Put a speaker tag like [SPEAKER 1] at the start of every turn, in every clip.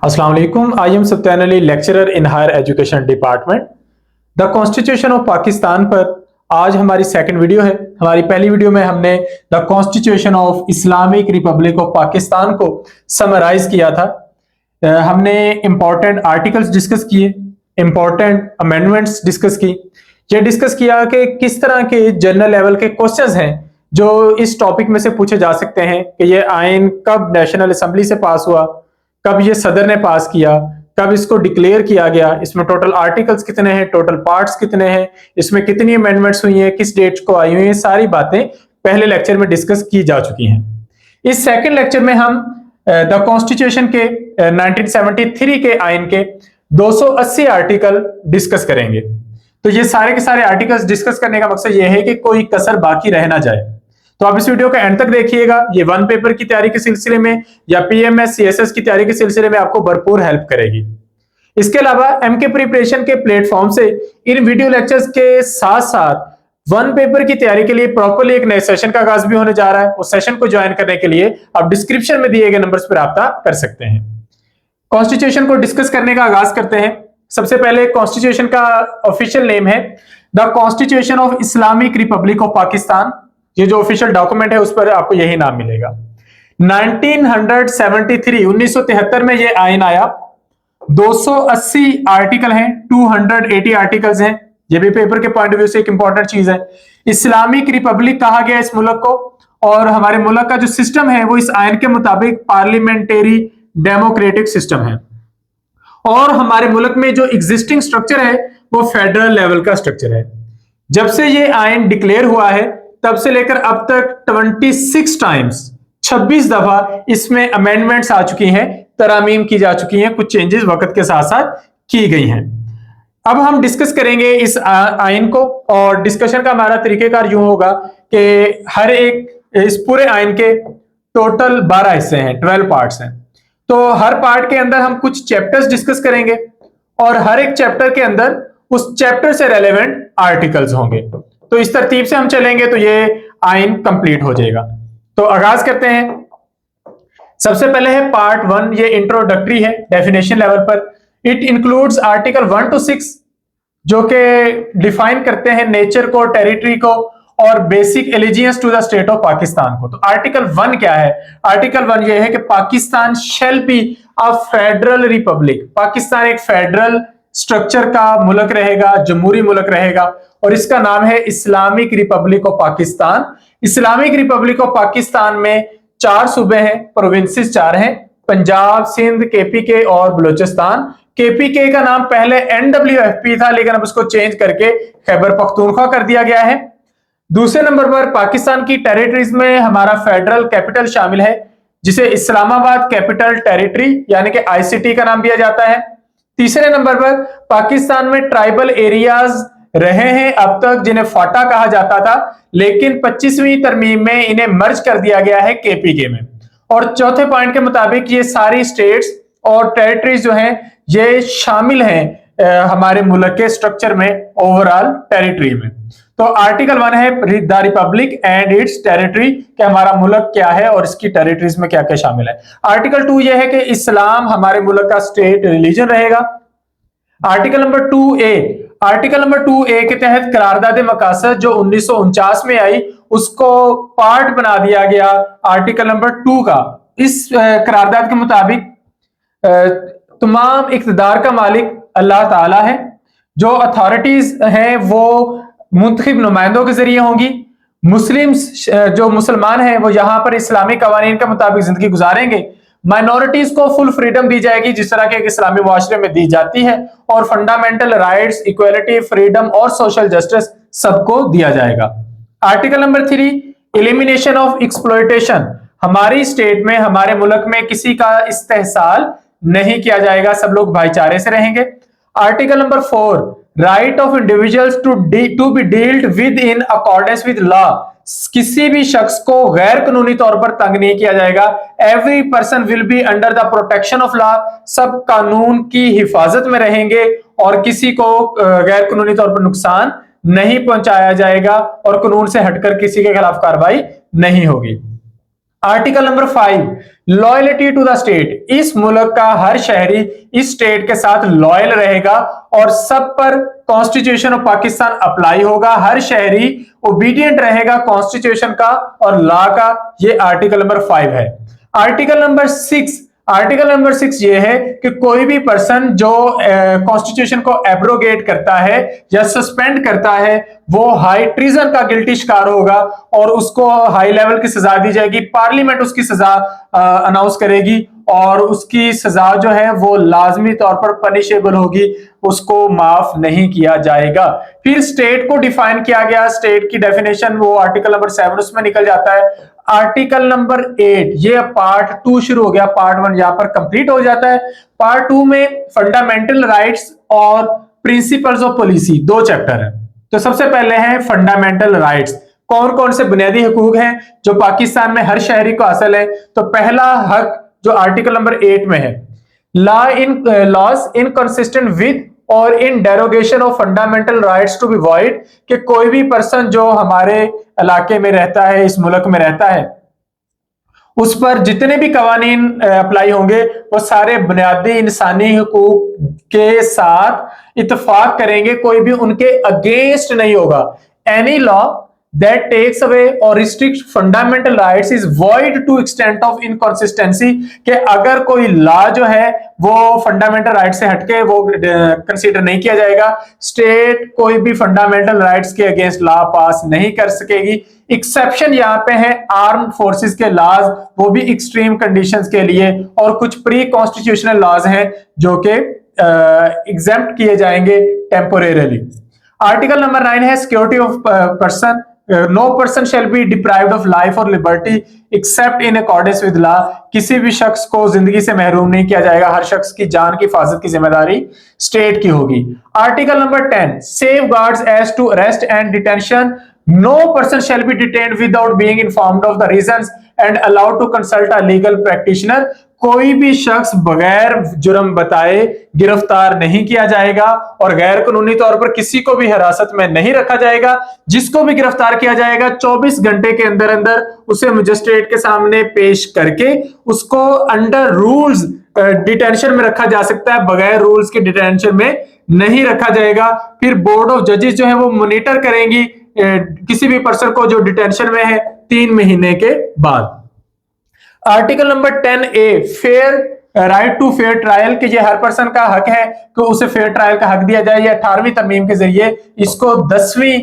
[SPEAKER 1] Assalamu alaikum. I am Satyan Ali, lecturer in Higher Education Department. The constitution of Pakistan पर आज हमारी second video है। हमारी पहली वीडियो में हमने the constitution of Islamic Republic of Pakistan को समराइज किया था। हमने इंपॉर्टेंट आर्टिकल्स डिस्कस किए, इंपॉर्टेंट अमेंडमेंट्स डिस्कस की। ये डिस्कस किया कि किस तरह के जनरल लेवल के क्वेश्चंस हैं जो इस टॉपिक में से पूछे जा सकते हैं कि ये आइन कब नेशनल असेंबली से पास हुआ, कब ये सदर ने पास किया, कब इसको डिक्लेयर किया गया, इसमें टोटल आर्टिकल्स कितने हैं, टोटल पार्ट्स कितने हैं, इसमें कितनी अमेंडमेंट्स हुई हैं, किस डेट को आई हुई हैं, सारी बातें पहले लेक्चर में डिस्कस की जा चुकी हैं। इस सेकंड लेक्चर में हम द कॉन्स्टिट्यूशन के 1973 के आइन के 280 आर्टिकल डिस्कस करेंगे। तो ये सारे के सारे आर्टिकल्स डिस्कस करने का मकसद ये है कि कोई कसर बाकी रह ना जाए। तो आप इस वीडियो का एंड तक देखिएगा। ये वन पेपर की तैयारी के सिलसिले में या पीएमएस सीएसएस की तैयारी के सिलसिले में आपको भरपूर हेल्प करेगी। इसके अलावा एमके प्रिपरेशन के प्लेटफॉर्म से इन वीडियो लेक्चर्स के साथ साथ वन पेपर की तैयारी के लिए प्रॉपरली एक नए सेशन का आगाज भी होने जा रहा है। उस सेशन को ज्वाइन करने के लिए आप डिस्क्रिप्शन में दिए गए नंबर्स पर राब्ता कर सकते हैं। कॉन्स्टिट्यूशन को डिस्कस करने का आगाज करते हैं। सबसे पहले कॉन्स्टिट्यूशन का ऑफिशियल नेम है the constitution of Islamic Republic of Pakistan. ये जो ऑफिशियल डॉक्यूमेंट है उस पर आपको यही नाम मिलेगा। 1973 में ये आइन आया। 280 आर्टिकल हैं, 280 आर्टिकल्स हैं। ये भी पेपर के पॉइंट ऑफ व्यू से एक इंपॉर्टेंट चीज है। इस्लामिक रिपब्लिक कहा गया इस मुल्क को, और हमारे मुल्क का जो सिस्टम है वो इस आइन के मुताबिक पार्लियामेंटेरी डेमोक्रेटिक सिस्टम है। और हमारे मुल्क में जो एग्जिस्टिंग स्ट्रक्चर है वो फेडरल लेवल का स्ट्रक्चर है। जब से ये आइन डिक्लेयर हुआ है तब से लेकर अब तक 26 टाइम्स 26 दफा इसमें अमेंडमेंट्स आ चुकी हैं, तरामीम की जा चुकी हैं, कुछ चेंजेस वक्त के साथ साथ की गई हैं। अब हम डिस्कस करेंगे इस आइन को, और डिस्कशन का हमारा तरीकेकार यूं होगा कि हर एक इस पूरे आइन के टोटल 12 हिस्से हैं, 12 पार्ट्स हैं। तो हर पार्ट के अंदर हम कुछ चैप्टर्स डिस्कस करेंगे और हर एक चैप्टर के अंदर उस चैप्टर से रेलेवेंट आर्टिकल्स होंगे। तो इस तरतीब से हम चलेंगे तो ये आइन कंप्लीट हो जाएगा। तो आगाज करते हैं। सबसे पहले है पार्ट 1, ये इंट्रोडक्टरी है डेफिनेशन लेवल पर। इट इंक्लूड्स आर्टिकल 1 to 6 जो कि डिफाइन करते हैं नेचर को, टेरिटरी को और basic allegiance to the state of Pakistan को। तो आर्टिकल 1 क्या है? आर्टिकल 1 ये है कि Pakistan shall be a federal Republic. Pakistan एक फेडरल स्ट्रक्चर का मुल्क रहेगा, जमहूरी मुल्क रहेगा, और इसका नाम है Islamic Republic of Pakistan. Islamic Republic of Pakistan में 4 सूबे हैं, प्रोविंसेस 4 हैं, पंजाब, सिंध, केपीके और बलूचिस्तान। केपीके का नाम पहले एनडब्ल्यूएफपी था, लेकिन अब उसको चेंज करके खैबर पख्तूनख्वा कर दिया गया है। दूसरे नंबर पर पाकिस्तान की टेरिटरीज में हमारा फेडरल कैपिटल शामिल है, जिसे इस्लामाबाद कैपिटल टेरिटरी यानी कि आईसीटी का नाम दिया जाता है। तीसरे नंबर पर पाकिस्तान में ट्राइबल एरियाज रहे हैं अब तक, जिन्हें फाटा कहा जाता था, लेकिन 25वीं तरमीम में इन्हें मर्ज कर दिया गया है केपीके में। और चौथे पॉइंट के मुताबिक ये सारी स्टेट्स और टेरिटरीज जो हैं ये शामिल हैं हमारे मुल्क के स्ट्रक्चर में, ओवरऑल टेरिटरी में। तो आर्टिकल 1 है the Republic and it's territory, कि हमारा मुल्क क्या है और इसकी टेरिटरीज में क्या क्या शामिल है। आर्टिकल 2 ये है कि इस्लाम हमारे मुल्क का स्टेट रिलीजन रहेगा। Article number 2A, article number 2A के तहत करारदाद मकासद जो 1949 में आई उसको पार्ट बना दिया गया आर्टिकल नंबर 2 का। इस करारदाद के मुताबिक तमाम इख्तिदार का मालिक अल्लाह ताला है। जो अथॉरिटीज हैं वो मुंतखब नुमाइंदों के जरिए होंगी। मुस्लिम्स जो मुसलमान हैं वो यहाँ पर इस्लामी कवानीन के मुताबिक जिंदगी गुजारेंगे। माइनॉरिटीज को फुल फ्रीडम दी जाएगी जिस तरह के एक इस्लामी मुआशरे में दी जाती है, और फंडामेंटल राइट्स, इक्वालिटी, फ्रीडम और सोशल जस्टिस सबको दिया जाएगा। Article number 3, elimination of exploitation. हमारी स्टेट में, हमारे मुल्क में किसी का इस्तेहसाल नहीं किया जाएगा, सब लोग भाईचारे से रहेंगे। Article number 4, right of individuals to be dealt with in accordance with law. किसी भी शख्स को गैर कानूनी तौर पर तंग नहीं किया जाएगा। Every person will be under the protection of law. सब कानून की हिफाजत में रहेंगे और किसी को गैर कानूनी तौर पर नुकसान नहीं पहुंचाया जाएगा और कानून से हटकर किसी के खिलाफ कार्रवाई नहीं होगी। Article number 5, loyalty to the state. इस मुल्क का हर शहरी इस स्टेट के साथ लॉयल रहेगा और सब पर कॉन्स्टिट्यूशन ऑफ पाकिस्तान अप्लाई होगा। हर शहरी ओबीडियंट रहेगा कॉन्स्टिट्यूशन का और लॉ का। ये आर्टिकल नंबर 5 है। आर्टिकल नंबर 6 ये है कि कोई भी पर्सन जो कॉन्स्टिट्यूशन को एब्रोगेट करता है या सस्पेंड करता है वो हाई ट्रीजन का गिल्टी शिकार होगा और उसको हाई लेवल की सजा दी जाएगी। पार्लियामेंट उसकी सजा अनाउंस करेगी और उसकी सजा जो है वो लाजमी तौर पर पनिशेबल होगी, उसको माफ नहीं किया जाएगा। फिर स्टेट को डिफाइन किया गया, स्टेट की डेफिनेशन वो आर्टिकल नंबर 7 उसमें निकल जाता है। आर्टिकल नंबर 8, ये पार्ट 2 शुरू हो गया, पार्ट 1 यहां पर कंप्लीट हो जाता है। पार्ट 2 में फंडामेंटल राइट्स और प्रिंसिपल्स ऑफ पॉलिसी, 2 चैप्टर है। तो सबसे पहले है फंडामेंटल राइट्स। कौन कौन से बुनियादी हकूक हैं जो पाकिस्तान में हर शहरी को हासिल है? तो पहला हक जो आर्टिकल नंबर 8 में है, laws inconsistent with or in derogation of fundamental rights to be void, कि कोई भी पर्सन जो हमारे इलाके में रहता है, इस मुल्क में रहता है, उस पर जितने भी कवानीन अप्लाई होंगे वो सारे बुनियादी इंसानी हकूक के साथ इत्तेफाक करेंगे, कोई भी उनके अगेंस्ट नहीं होगा। Any law that takes away or restricts fundamental rights is void to extent of inconsistency, कि अगर कोई लॉ जो है वो फंडामेंटल राइट से हटके वो कंसीडर नहीं किया जाएगा। स्टेट कोई भी फंडामेंटल राइट्स के अगेंस्ट लॉ पास नहीं कर सकेगी। एक्सेप्शन यहाँ पे है आर्म्ड फोर्सेस के लॉज, वो भी एक्सट्रीम कंडीशंस के लिए, और कुछ प्री कॉन्स्टिट्यूशनल लॉज हैं जो कि एग्जेम्प्ट किए जाएंगे टेम्पोरेरली। आर्टिकल नंबर 9 है security of person. No person shall be deprived of life or liberty except in accordance with law, किसी भी शख्स को जिंदगी से महरूम नहीं किया जाएगा, हर शख्स की जान की हिफाजत की जिम्मेदारी स्टेट की होगी। Article number 10, safeguards as to arrest and detention. No person shall be detained without being informed of the reasons and allowed to consult a legal practitioner. कोई भी शख्स बगैर जुर्म बताए गिरफ्तार नहीं किया जाएगा और गैर कानूनी तौर पर किसी को भी हिरासत में नहीं रखा जाएगा। जिसको भी गिरफ्तार किया जाएगा 24 घंटे के अंदर अंदर उसे मजिस्ट्रेट के सामने पेश करके उसको अंडर रूल्स डिटेंशन में रखा जा सकता है, बगैर रूल्स के डिटेंशन में नहीं रखा जाएगा। फिर बोर्ड ऑफ जजेस जो है वो मॉनिटर करेंगी किसी भी पर्सन को जो डिटेंशन में है 3 महीने के बाद। Article number 10A, fair right to fair trial, कि ये हर पर्सन का हक है कि उसे फेयर ट्रायल का हक दिया जाए। ये 18वीं तरमीम के जरिए इसको 10वीं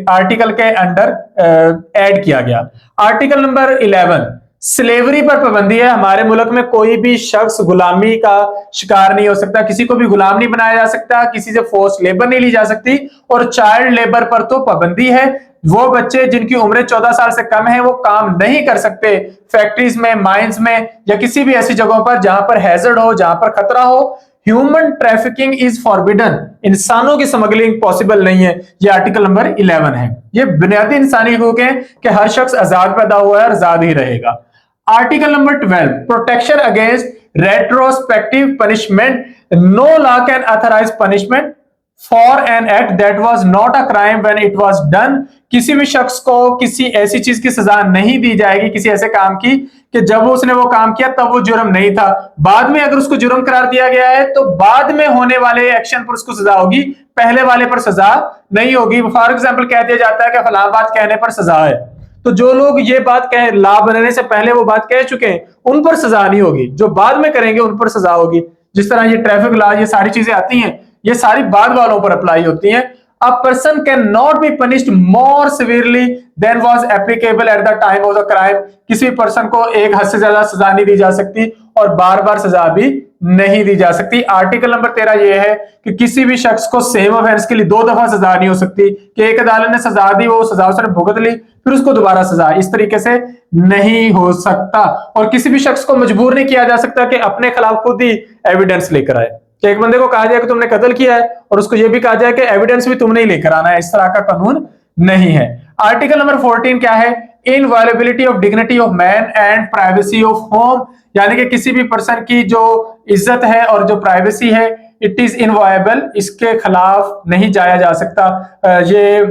[SPEAKER 1] आर्टिकल के अंडर ऐड किया गया। आर्टिकल नंबर 11, स्लेवरी पर पाबंदी है। हमारे मुल्क में कोई भी शख्स गुलामी का शिकार नहीं हो सकता, किसी को भी गुलाम नहीं बनाया जा सकता, किसी से फोर्स लेबर नहीं ली जा सकती, और चाइल्ड लेबर पर तो पाबंदी है। वो बच्चे जिनकी उम्र 14 साल से कम है वो काम नहीं कर सकते फैक्ट्रीज में, माइंस में या किसी भी ऐसी जगहों पर जहां पर हैजर्ड हो, जहां पर खतरा हो। ह्यूमन ट्रैफिकिंग इज फॉरबिडन, इंसानों की स्मगलिंग पॉसिबल नहीं है। ये आर्टिकल नंबर 11 है। ये बुनियादी इंसानी हकूक है कि हर शख्स आजाद पैदा हुआ है और आजाद ही रहेगा। Article number 12, protection against retrospective punishment. No law can authorise punishment for an act that was not a crime when it was done. किसी भी शख्स को किसी ऐसी चीज की सजा नहीं दी जाएगी, किसी ऐसे काम की, कि जब उसने वो काम किया तब वो जुर्म नहीं था। बाद में अगर उसको जुर्म करार दिया गया है तो बाद में होने वाले एक्शन पर उसको सजा होगी, पहले वाले पर सजा नहीं होगी। फॉर एग्जाम्पल कह दिया जाता है कि फलां बात कहने पर सजा है, तो जो लोग ये बात कह लॉ बनने से पहले वो बात कह चुके हैं उन पर सजा नहीं होगी, जो बाद में करेंगे उन पर सजा होगी। जिस तरह ये ट्रैफिक लॉ, ये सारी चीजें आती हैं, ये सारी बाद वालों पर अप्लाई होती हैं। A person can not be punished more severely than was applicable at the time of the crime. किसी पर्सन को एक हद से ज्यादा सजा नहीं दी जा सकती और बार बार सजा भी नहीं दी जा सकती। आर्टिकल नंबर 13 ये है कि किसी भी शख्स को सेम ऑफेंस के लिए 2 दफा सजा नहीं हो सकती, कि एक अदालत ने सजा दी, वो सजा उसने भुगत ली, फिर उसको दोबारा सजा, इस तरीके से नहीं हो सकता। और किसी भी शख्स को मजबूर नहीं किया जा सकता कि अपने खिलाफ खुद ही एविडेंस लेकर आए, कि एक बंदे को कहा जाए कि तुमने कत्ल किया है और उसको यह भी कहा जाए कि एविडेंस भी तुमने ही लेकर आना है, इस तरह का कानून नहीं है। आर्टिकल नंबर 14 क्या है? Inviolability of dignity of man and privacy of home, यानी कि किसी भी पर्सन की जो इज्जत है और जो प्राइवेसी है इट इज इनवायबल, इसके खिलाफ नहीं जाया जा सकता। ये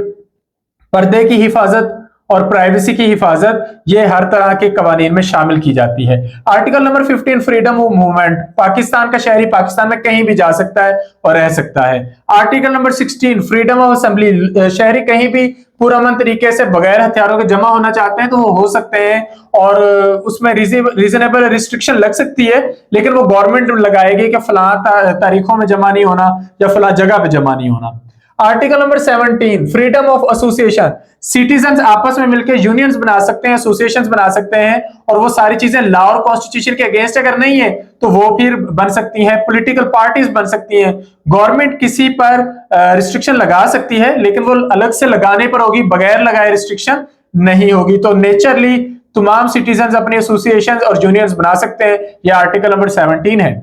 [SPEAKER 1] पर्दे की हिफाजत और प्राइवेसी की हिफाजत, ये हर तरह के कवानीन में शामिल की जाती है। Article number 15 freedom of movement, Pakistan का शहरी पाकिस्तान में कहीं भी जा सकता है और रह सकता है। Article number 16 freedom of assembly, शहरी कहीं भी पुरअमन तरीके से बगैर हथियारों के जमा होना चाहते हैं तो वो हो सकते हैं, और उसमें रीजनेबल रिस्ट्रिक्शन लग सकती है, लेकिन वो गवर्नमेंट लगाएगी कि फला तारीखों में जमा नहीं होना या फला जगह पे जमा नहीं होना। Article number 17 freedom of association, citizen आपस में मिलकर यूनियंस बना सकते हैं, एसोसिएशंस बना सकते हैं, और वो सारी चीजें लॉ और कॉन्स्टिट्यूशन के अगेंस्ट अगर नहीं है तो वो फिर बन सकती हैं, पॉलिटिकल पार्टीज बन सकती हैं। गवर्नमेंट किसी पर रिस्ट्रिक्शन लगा सकती है, लेकिन वो अलग से लगाने पर होगी, बगैर लगाए रिस्ट्रिक्शन नहीं होगी। तो नेचरली तमाम सिटीजन अपने एसोसिएशन और यूनियंस बना सकते हैं। यह आर्टिकल नंबर 17 है।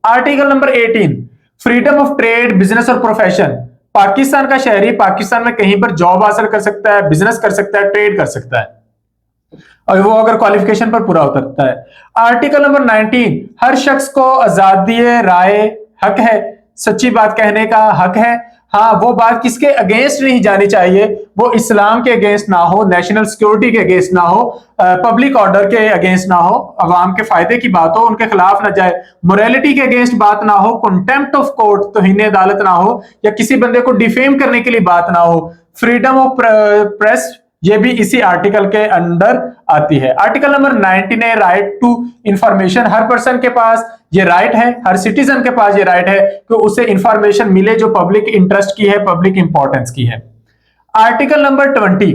[SPEAKER 1] Article number 18 freedom of trade, business और प्रोफेशन, पाकिस्तान का शहरी पाकिस्तान में कहीं पर जॉब हासिल कर सकता है, बिजनेस कर सकता है, ट्रेड कर सकता है, और वो अगर क्वालिफिकेशन पर पूरा उतरता है। आर्टिकल नंबर 19 हर शख्स को आजादी राय हक है, सच्ची बात कहने का हक है। हाँ, वो बात किसके अगेंस्ट नहीं जानी चाहिए, वो इस्लाम के अगेंस्ट ना हो, नेशनल सिक्योरिटी के अगेंस्ट ना हो, पब्लिक ऑर्डर के अगेंस्ट ना हो, अवाम के फायदे की बात हो, उनके खिलाफ ना जाए, मोरालिटी के अगेंस्ट बात ना हो, कंटेम्प्ट ऑफ कोर्ट तौहीन अदालत ना हो, या किसी बंदे को डिफेम करने के लिए बात ना हो। फ्रीडम ऑफ प्रेस, ये भी इसी आर्टिकल के अंदर आती है। आर्टिकल नंबर 19 है राइट टू इंफॉर्मेशन, हर पर्सन के पास ये राइट है, हर सिटीजन के पास ये राइट है कि उसे इंफॉर्मेशन मिले जो पब्लिक इंटरेस्ट की है, पब्लिक इंपॉर्टेंस की है। आर्टिकल नंबर 20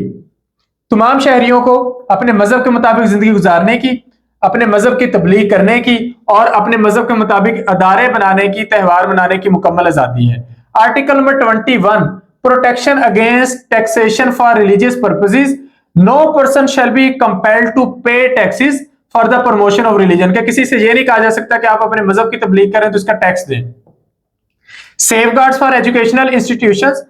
[SPEAKER 1] तमाम शहरियों को अपने मजहब के मुताबिक जिंदगी गुजारने की, अपने मजहब की तबलीग करने की और अपने मजहब के मुताबिक अदारे बनाने की, त्यौहार मनाने की मुकम्मल आजादी है। Article number 21 protection against taxation for religious purposes, no person shall be compelled to pay taxes for the promotion of religion, के किसी से ये नहीं कहा जा सकता कि आप अपने मजहब की तबलीग करें तो इसका टैक्स दें। Safeguards for educational institutions,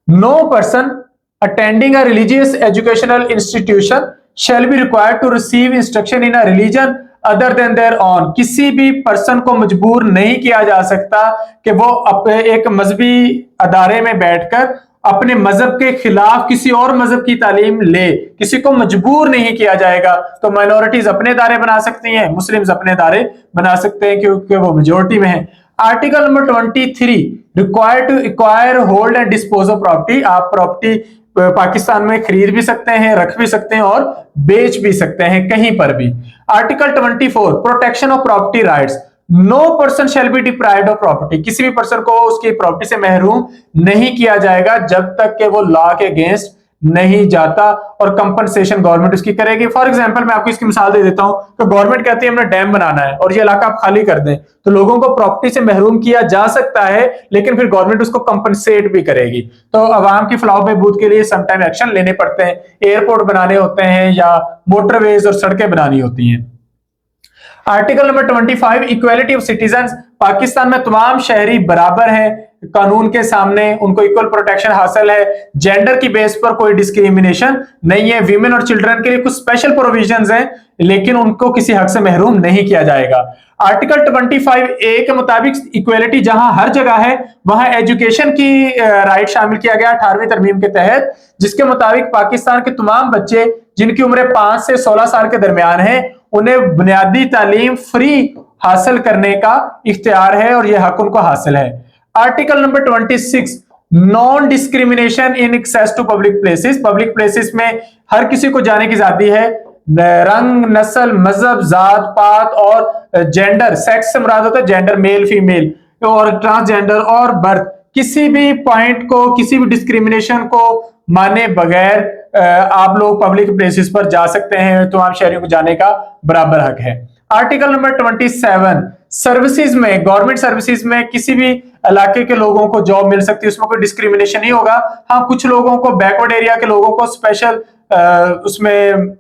[SPEAKER 1] no person attending a religious educational institution shall be required to receive instruction in a religion other than their own, किसी भी पर्सन को मजबूर नहीं किया जा सकता कि वो एक मजहबी अदारे में बैठकर अपने मजहब के खिलाफ किसी और मजहब की तालीम ले, किसी को मजबूर नहीं किया जाएगा। तो माइनॉरिटीज अपने दायरे बना सकती हैं, मुस्लिम्स अपने दायरे बना सकते हैं क्योंकि वो मेजोरिटी में है। Article number 23 required to acquire hold and dispose of property, आप प्रॉपर्टी पाकिस्तान में खरीद भी सकते हैं, रख भी सकते हैं और बेच भी सकते हैं कहीं पर भी। Article 24 protection of property rights, no person shall be deprived of property, किसी भी पर्सन को उसकी प्रॉपर्टी से महरूम नहीं किया जाएगा जब तक कि वो लॉ के अगेंस्ट नहीं जाता, और कंपनसेशन गवर्नमेंट उसकी करेगी। फॉर एग्जांपल मैं आपको इसकी मिसाल दे देता हूं कि गवर्नमेंट कहती है हमने डैम बनाना है और ये इलाका आप खाली कर दें, तो लोगों को प्रॉपर्टी से महरूम किया जा सकता है, लेकिन फिर गवर्नमेंट उसको कंपनसेट भी करेगी। तो अवाम की फलाह बहबूद के लिए समटाइम एक्शन लेने पड़ते हैं, एयरपोर्ट बनाने होते हैं या मोटरवेज और सड़कें बनानी होती हैं। Article number 25 equality of citizen, Pakistan में तमाम शहरी बराबर हैं कानून के सामने, उनको इक्वल प्रोटेक्शन हासिल है, जेंडर की बेस पर कोई डिस्क्रिमिनेशन नहीं है। वीमेन और चिल्ड्रन के लिए कुछ स्पेशल प्रोविजंस हैं, लेकिन उनको किसी हक से महरूम नहीं किया जाएगा। आर्टिकल 25A के मुताबिक इक्वालिटी जहां हर जगह है वहां एजुकेशन की राइट शामिल किया गया 18वीं तरमीम के तहत, जिसके मुताबिक पाकिस्तान के तमाम बच्चे जिनकी उम्र 5 से 16 साल के दरमियान है उन्हें बुनियादी तालीम फ्री हासिल करने का इख्तियार है और यह हक उनको हासिल है। Article number 26 non discrimination in access to public places, public places में हर किसी को जाने की आजादी है, रंग, नस्ल, मजहब, जात पात और जेंडर, सेक्स से मुराद होता है जेंडर, मेल फीमेल और ट्रांसजेंडर और बर्थ, किसी भी पॉइंट को, किसी भी डिस्क्रिमिनेशन को माने बगैर आप लोग पब्लिक प्लेसेस पर जा सकते हैं, तो आप शहरियों को जाने का बराबर हक है। आर्टिकल नंबर 27 सर्विसेज में, गवर्नमेंट सर्विसेज में किसी भी इलाके के लोगों को जॉब मिल सकती है, उसमें कोई डिस्क्रिमिनेशन नहीं होगा। हाँ, कुछ लोगों को, बैकवर्ड एरिया के लोगों को स्पेशल उसमें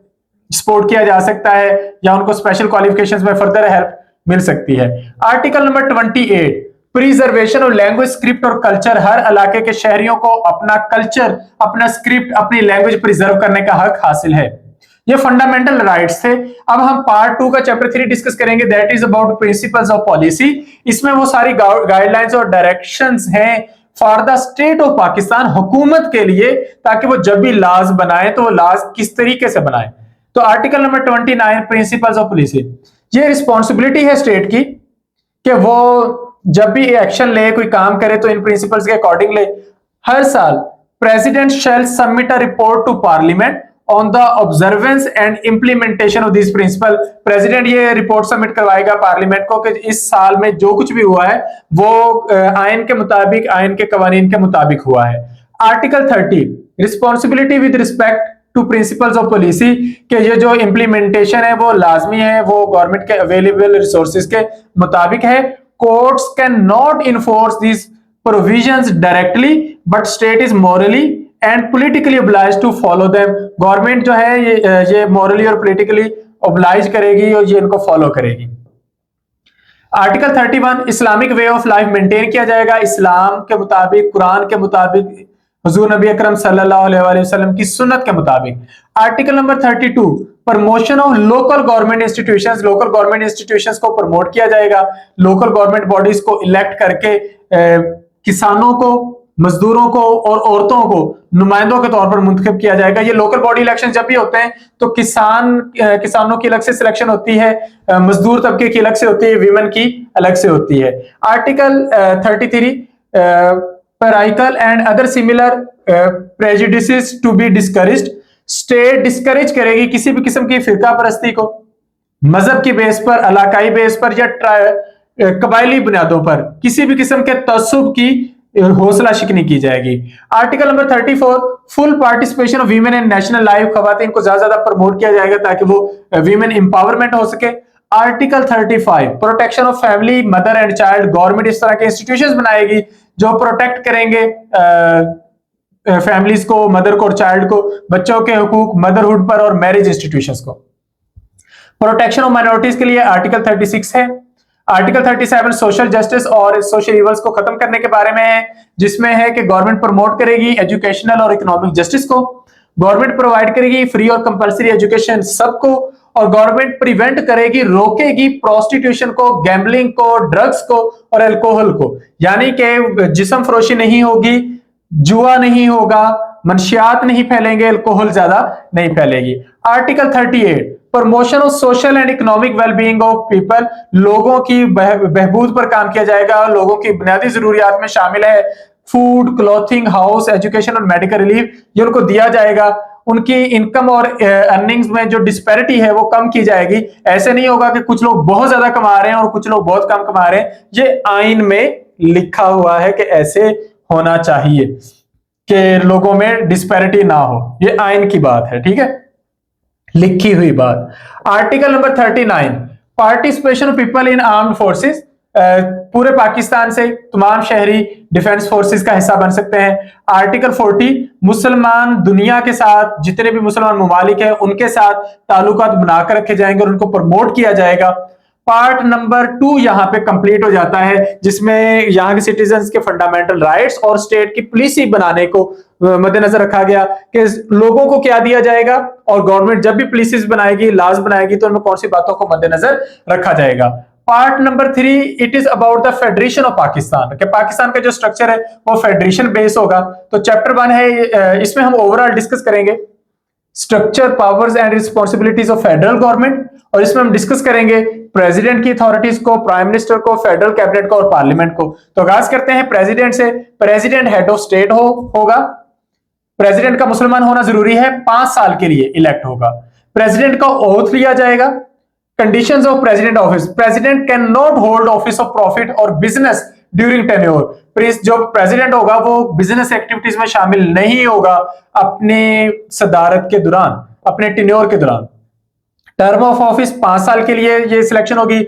[SPEAKER 1] सपोर्ट किया जा सकता है या उनको स्पेशल क्वालिफिकेशंस में फर्दर हेल्प मिल सकती है। Article number 28 preservation of language, script और कल्चर, हर इलाके के शहरियों को अपना कल्चर, अपना स्क्रिप्ट, अपनी लैंग्वेज प्रिजर्व करने का हक हासिल है। ये फंडामेंटल राइट्स थे। अब हम पार्ट 2 का चैप्टर 3 डिस्कस करेंगे, that is about principles of policy. इसमें वो सारी गाइडलाइंस और डायरेक्शंस हैं for the state of Pakistan, हुकूमत के लिए, ताकि वो जब भी लॉज बनाए तो वो लॉज किस तरीके से बनाए। तो article number 29 principles of policy, ये रिस्पॉन्सिबिलिटी है स्टेट की कि वो जब भी एक्शन ले, कोई काम करे तो इन प्रिंसिपल्स के अकॉर्डिंग ले। हर साल president shall submit a report to parliament on the observance and implementation of this principle. President ये रिपोर्ट सबमिट करवाएगा पार्लियामेंट को कि इस साल में जो कुछ भी हुआ है वो आइन के मुताबिक, आइन के कवानीन के मुताबिक हुआ है। Article 30 responsibility with respect to principles of policy, कि ये जो इंप्लीमेंटेशन है वो लाजमी है, वो गवर्नमेंट के अवेलेबल रिसोर्सेज के मुताबिक है। Courts can not enforce this provisions directly but state is morally and politically obliged to follow them. Government जो है ये मॉरली और पॉलिटिकली oblige करेगी और ये इनको फॉलो करेगी। Article 31 Islamic way of life maintain किया जाएगा, इस्लाम के मुताबिक, कुरान के मुताबिक, हुजूर नबी अकरम सल्लल्लाहु अलैहि वसल्लम की सुन्नत के मुताबिक। Article number 32 promotion of local government institutions, local government institutions को प्रमोट किया जाएगा, लोकल गवर्नमेंट बॉडीज को इलेक्ट करके किसानों को, मजदूरों को और औरतों को नुमाइंदों के तौर पर मुंतखब किया जाएगा। ये लोकल बॉडी इलेक्शन जब भी होते हैं तो किसानों की अलग से सिलेक्शन होती है, मजदूर तबके की अलग से होती है, वीमेन की अलग से होती है। Article 33 parochial and other similar prejudices to be discouraged, state discourage करेगी किसी भी किस्म की फिरका परस्ती को, मजहब की बेस पर, इलाकाई बेस पर या कबायली बुनियादों पर किसी भी किस्म के तसुब की हौसला शिकनी की जाएगी। Article number 34 full participation of women in national life, खवातीन को ज्यादा प्रमोट किया जाएगा ताकि वो वीमेन एम्पावरमेंट हो सके। Article 35 protection of family, mother and child, government इस तरह के इंस्टीट्यूशंस बनाएगी जो प्रोटेक्ट करेंगे फैमिलीज को, मदर को और चाइल्ड को, बच्चों के हुकूक, मदरहुड पर और मैरिज इंस्टीट्यूशंस को। प्रोटेक्शन ऑफ माइनॉरिटीज के लिए आर्टिकल 36 है। आर्टिकल 37 सोशल जस्टिस और सोशल इवल्स को खत्म करने के बारे में है, जिसमें है कि गवर्नमेंट प्रमोट करेगी एजुकेशनल और इकोनॉमिक जस्टिस को, गवर्नमेंट प्रोवाइड करेगी फ्री और कंपलसरी एजुकेशन सबको, और गवर्नमेंट प्रिवेंट करेगी, रोकेगी प्रोस्टिट्यूशन को, गैम्बलिंग को, ड्रग्स को और अल्कोहल को। यानी कि जिस्म फरोशी नहीं होगी, जुआ नहीं होगा, मंशियात नहीं फैलेंगे, अल्कोहल ज्यादा नहीं फैलेगी। Article 38 promotion of social and economic wellbeing of people, लोगों की बहबूद पर काम किया जाएगा, लोगों की बुनियादी जरूरियात में शामिल है फूड, क्लॉथिंग, हाउस, एजुकेशन और मेडिकल रिलीफ, ये उनको दिया जाएगा। उनकी इनकम और अर्निंग्स में जो डिस्पैरिटी है वो कम की जाएगी। ऐसे नहीं होगा कि कुछ लोग बहुत ज्यादा कमा रहे हैं और कुछ लोग बहुत कम कमा रहे हैं, ये आइन में लिखा हुआ है कि ऐसे होना चाहिए कि लोगों में डिस्पैरिटी ना हो, ये आइन की बात है, ठीक है, लिखी हुई बात। Article number 39 participation of people in armed forces, पूरे पाकिस्तान से तमाम शहरी डिफेंस फोर्सेस का हिस्सा बन सकते हैं। आर्टिकल 40 मुसलमान दुनिया के साथ, जितने भी मुसलमान ममालिक हैं उनके साथ ताल्लुकात बनाकर रखे जाएंगे और उनको प्रमोट किया जाएगा। पार्ट नंबर 2 यहाँ पे कंप्लीट हो जाता है, जिसमें यहाँ के सिटीजन्स के फंडामेंटल राइट्स और स्टेट की पॉलिसी बनाने को मद्देनजर रखा गया कि लोगों को क्या दिया जाएगा और गवर्नमेंट जब भी पॉलिसीज बनाएगी, लॉज बनाएगी तो उनमें कौन सी बातों को मद्देनजर रखा जाएगा। Part number 3 it is about the federation of Pakistan, कि पाकिस्तान का जो स्ट्रक्चर है वो फेडरेशन बेस होगा। तो चैप्टर 1 है, इसमें हम ओवरऑल डिस्कस करेंगे structure, powers and responsibilities of federal government, और इसमें हम डिस्कस करेंगे प्रेसिडेंट की अथॉरिटीज को, प्राइम मिनिस्टर को, फेडरल कैबिनेट को और पार्लियामेंट को। तो आगाज करते हैं प्रेसिडेंट से। प्रेसिडेंट हेड ऑफ स्टेट होगा। प्रेसिडेंट का मुसलमान होना जरूरी है, 5 साल के लिए इलेक्ट होगा। प्रेसिडेंट का ओथ लिया जाएगा। Conditions of president office, president can not hold office of profit और बिजनेस ड्यूरिंग टेन्योर, जो प्रेसिडेंट होगा वो बिजनेस एक्टिविटीज में शामिल नहीं होगा अपने सदारत के दौरान, अपने टेन्योर के दौरान। टर्म ऑफ ऑफिस 5 साल के लिए ये सिलेक्शन होगी।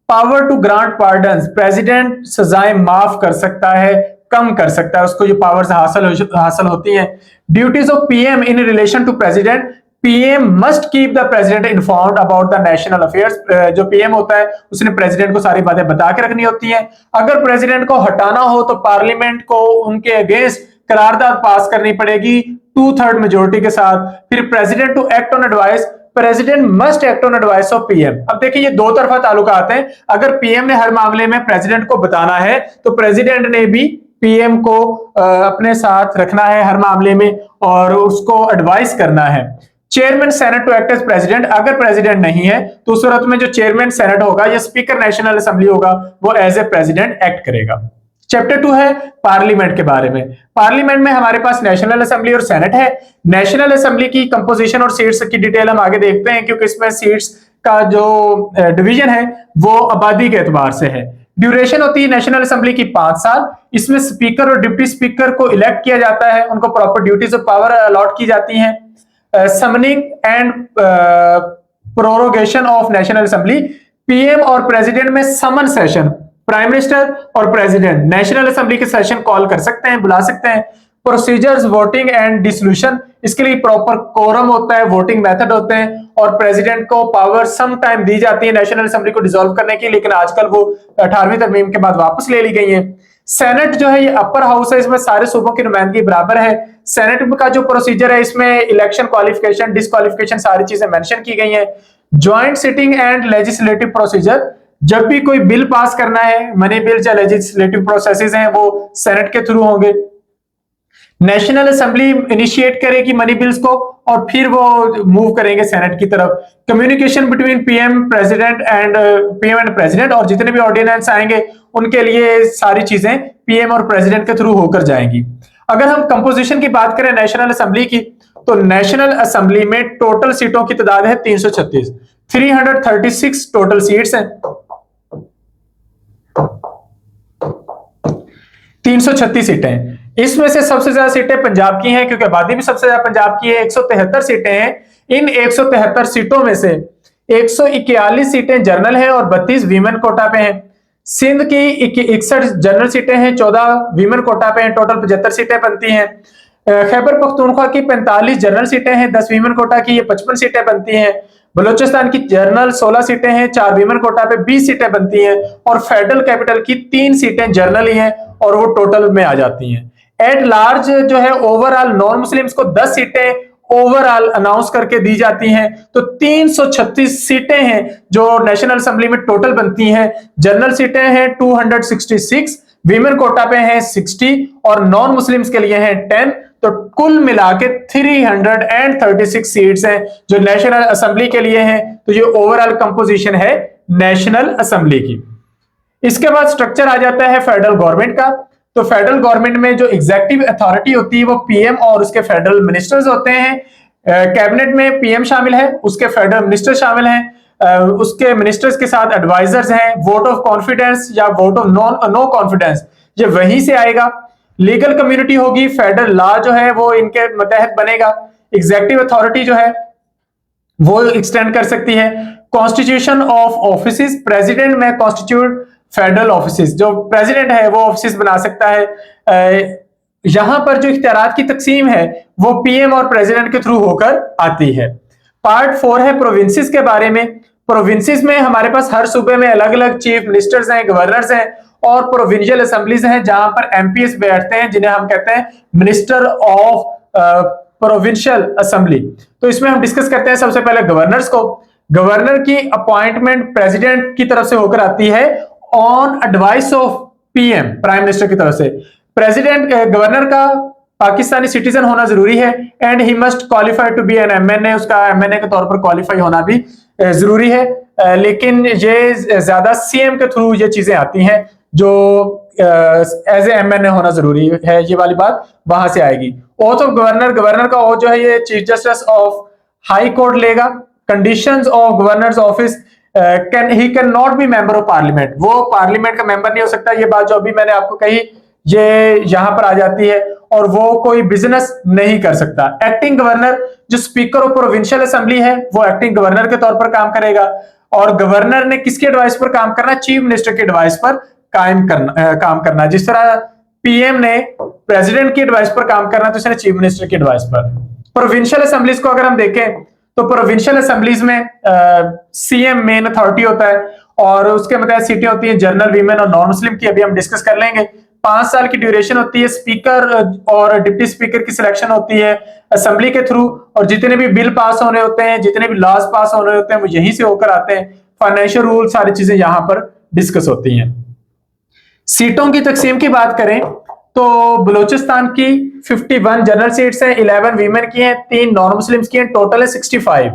[SPEAKER 1] Power to grant pardons, president सजाएं माफ कर सकता है, कम कर सकता है, उसको ये पावर्स हासिल होती हैं। Duties of PM in relation to president, PM must keep the president informed about the national affairs, जो पीएम होता है उसने प्रेसिडेंट को सारी बातें बता के रखनी होती हैं। अगर प्रेसिडेंट को हटाना हो तो पार्लियामेंट को उनके अगेंस्ट करारदाद पास करनी पड़ेगी 2/3 मेजोरिटी के साथ। फिर president to act on advice, president must act on advice of PM. अब देखिए ये दो तरफा ताल्लुकात हैं, अगर पीएम ने हर मामले में प्रेसिडेंट को बताना है तो प्रेसिडेंट ने भी पीएम को अपने साथ रखना है हर मामले में और उसको एडवाइस करना है। Chairman senate to act as president, अगर प्रेसिडेंट नहीं है तो उस सूरत में जो चेयरमैन सेनेट होगा या स्पीकर नेशनल असेंबली होगा वो एज ए प्रेसिडेंट एक्ट करेगा। चैप्टर 2 है पार्लियामेंट के बारे में। पार्लियामेंट में हमारे पास नेशनल असेंबली और सेनेट है। नेशनल असेंबली की कंपोजिशन और सीट्स की डिटेल हम आगे देखते हैं, क्योंकि इसमें सीट्स का जो डिवीजन है वो आबादी के एतबार से है। ड्यूरेशन होती है नेशनल असेंबली की 5 साल। इसमें स्पीकर और डिप्टी स्पीकर को इलेक्ट किया जाता है, उनको प्रॉपर ड्यूटीज और पावर अलॉट की जाती हैं। Summoning and prorogation of national assembly, PM और प्रेसिडेंट में समन सेशन, प्राइम मिनिस्टर और प्रेसिडेंट नेशनल असेंबली के सेशन कॉल कर सकते हैं, बुला सकते हैं। प्रोसीजर्स, वोटिंग एंड डिसोल्यूशन, इसके लिए प्रॉपर कोरम होता है, वोटिंग मेथड होते हैं और प्रेसिडेंट को पावर सम टाइम दी जाती है नेशनल असेंबली को डिसॉल्व करने की, लेकिन आजकल वो 18वीं तरमीम के बाद वापस ले ली गई है। सेनेट जो है ये अपर हाउस है, इसमें सारे सूबों की नुमाइंदगी बराबर है। सेनेट का जो प्रोसीजर है इसमें इलेक्शन, क्वालिफिकेशन, डिस्क्वालिफिकेशन सारी चीजें मेंशन की गई हैं। Joint sitting and legislative procedure, जब भी कोई बिल पास करना है, मनी बिल या लेजिस्लेटिव प्रोसेसेस हैं वो सेनेट के थ्रू होंगे। नेशनल असेंबली इनिशिएट करेगी मनी बिल्स को और फिर वो मूव करेंगे सेनेट की तरफ। Communication between PM and president और जितने भी ऑर्डिनेंस आएंगे उनके लिए सारी चीजें पीएम और प्रेसिडेंट के थ्रू होकर जाएंगी। अगर हम कंपोजिशन की बात करें नेशनल असेंबली की, तो नेशनल असेंबली में टोटल सीटों की तादाद है 336, 336 टोटल सीट्स हैं। 336 सीटें हैं। इसमें से सबसे ज्यादा सीटें पंजाब की हैं, क्योंकि आबादी भी सबसे ज्यादा पंजाब की है, 173 सीटें हैं। इन 173 सीटों में से 141 सीटें जनरल हैं और 32 वीमेन कोटा पे हैं। सिंध की 61 जनरल सीटें हैं, 14 वीमेन कोटा पे हैं, टोटल 75 सीटें बनती हैं। खैबर पख्तूनख्वा की 45 जनरल सीटें हैं, 10 वीमेन कोटा की, ये 55 सीटें बनती हैं। बलूचिस्तान की जनरल 16 सीटें हैं, 4 वीमेन कोटा पे 20 सीटें बनती हैं। और फेडरल कैपिटल की 3 सीटें जनरल ही हैं और वो टोटल में आ जाती हैं। एट लार्ज जो है ओवरऑल नॉन मुस्लिम्स को 10 सीटें ओवरऑल अनाउंस करके दी जाती हैं। तो 336 सीटें हैं जो नेशनल असेंबली में टोटल बनती हैं। जनरल सीटें हैं 266, वीमेन कोटा पे हैं 60 और नॉन मुस्लिम्स के लिए हैं 10। तो कुल मिला के 336 सीट्स हैं जो नेशनल असेंबली के लिए हैं। तो ये ओवरऑल कंपोजिशन है नेशनल असेंबली की। इसके बाद स्ट्रक्चर आ जाता है फेडरल गवर्नमेंट का। तो फेडरल गवर्नमेंट में जो एग्जीक्यूटिव अथॉरिटी होती है वो पीएम और उसके फेडरल मिनिस्टर्स होते हैं। कैबिनेट में पीएम शामिल है, उसके फेडरल मिनिस्टर शामिल हैं, उसके मिनिस्टर्स के साथ एडवाइजर्स हैं। वोट ऑफ कॉन्फिडेंस या वोट ऑफ नो कॉन्फिडेंस ये वहीं से आएगा। लीगल कम्युनिटी होगी, फेडरल लॉ जो है वो इनके तहत बनेगा। एग्जीक्यूटिव अथॉरिटी जो है वो एक्सटेंड कर सकती है। कॉन्स्टिट्यूशन ऑफ ऑफिस, प्रेसिडेंट में कॉन्स्टिट्यूट फेडरल ऑफिस, जो प्रेसिडेंट है वो ऑफिस बना सकता है। यहां पर जो इख्तियारात की तकसीम है वो पीएम और प्रेसिडेंट के थ्रू होकर आती है। पार्ट 4 है प्रोविंसेस के बारे में। प्रोविंसेस में हमारे पास हर सूबे में अलग अलग चीफ मिनिस्टर्स हैं, गवर्नर्स हैं और प्रोविंशियल असेंबलीज हैं जहां पर एमपीएस बैठते हैं, जिन्हें हम कहते हैं मिनिस्टर ऑफ प्रोविंशियल असेंबली। तो इसमें हम डिस्कस करते हैं सबसे पहले गवर्नर्स को। गवर्नर की अपॉइंटमेंट प्रेसिडेंट की तरफ से होकर आती है on advice of PM, prime minister की तरफ से। प्रेसिडेंट गवर्नर का पाकिस्तानी सिटीजन होना जरूरी है and he must qualify to be an MNA, उसका एमएनए के तौर पर क्वालिफाई होना भी जरूरी है। लेकिन ये ज्यादा सीएम के थ्रू ये चीजें आती हैं जो एज ए एमएनए होना जरूरी है, ये वाली बात वहां से आएगी। ओथ ऑफ गवर्नर, गवर्नर का ओथ जो है ये chief justice of high court लेगा। Conditions of governor's office, he can not be member of parliament, वो पार्लियामेंट का मेंबर नहीं हो सकता। ये बात जो अभी मैंने आपको कही ये यहां पर आ जाती है। और वो कोई बिजनेस नहीं कर सकता। एक्टिंग गवर्नर, जो स्पीकर ऑफ प्रोविंशियल असेंबली है वो एक्टिंग गवर्नर के तौर पर काम करेगा। और गवर्नर ने किसकी एडवाइस पर काम करना? चीफ मिनिस्टर की एडवाइस पर काम करना। जिस तरह पीएम ने प्रेसिडेंट की एडवाइस पर काम करना तो इसने चीफ मिनिस्टर की एडवाइस पर। प्रोविंशियल असेंबलीज को अगर हम देखें तो प्रोविंशियल असेंबलीज में सीएम मेन अथॉरिटी होता है और उसके मतलब सीटें होती हैं जनरल, वीमेन और नॉन मुस्लिम की, अभी हम डिस्कस कर लेंगे। 5 साल की ड्यूरेशन होती है। स्पीकर और डिप्टी स्पीकर की सिलेक्शन होती है असेंबली के थ्रू और जितने भी बिल पास होने होते हैं, जितने भी लॉज पास होने होते हैं वो यहीं से होकर आते हैं। फाइनेंशियल रूल सारी चीजें यहां पर डिस्कस होती हैं। सीटों की तकसीम की बात करें तो बलूचिस्तान की 51 जनरल सीट्स हैं, 11 वीमेन की हैं, 3 नॉन मुस्लिम्स की हैं, टोटल है 65।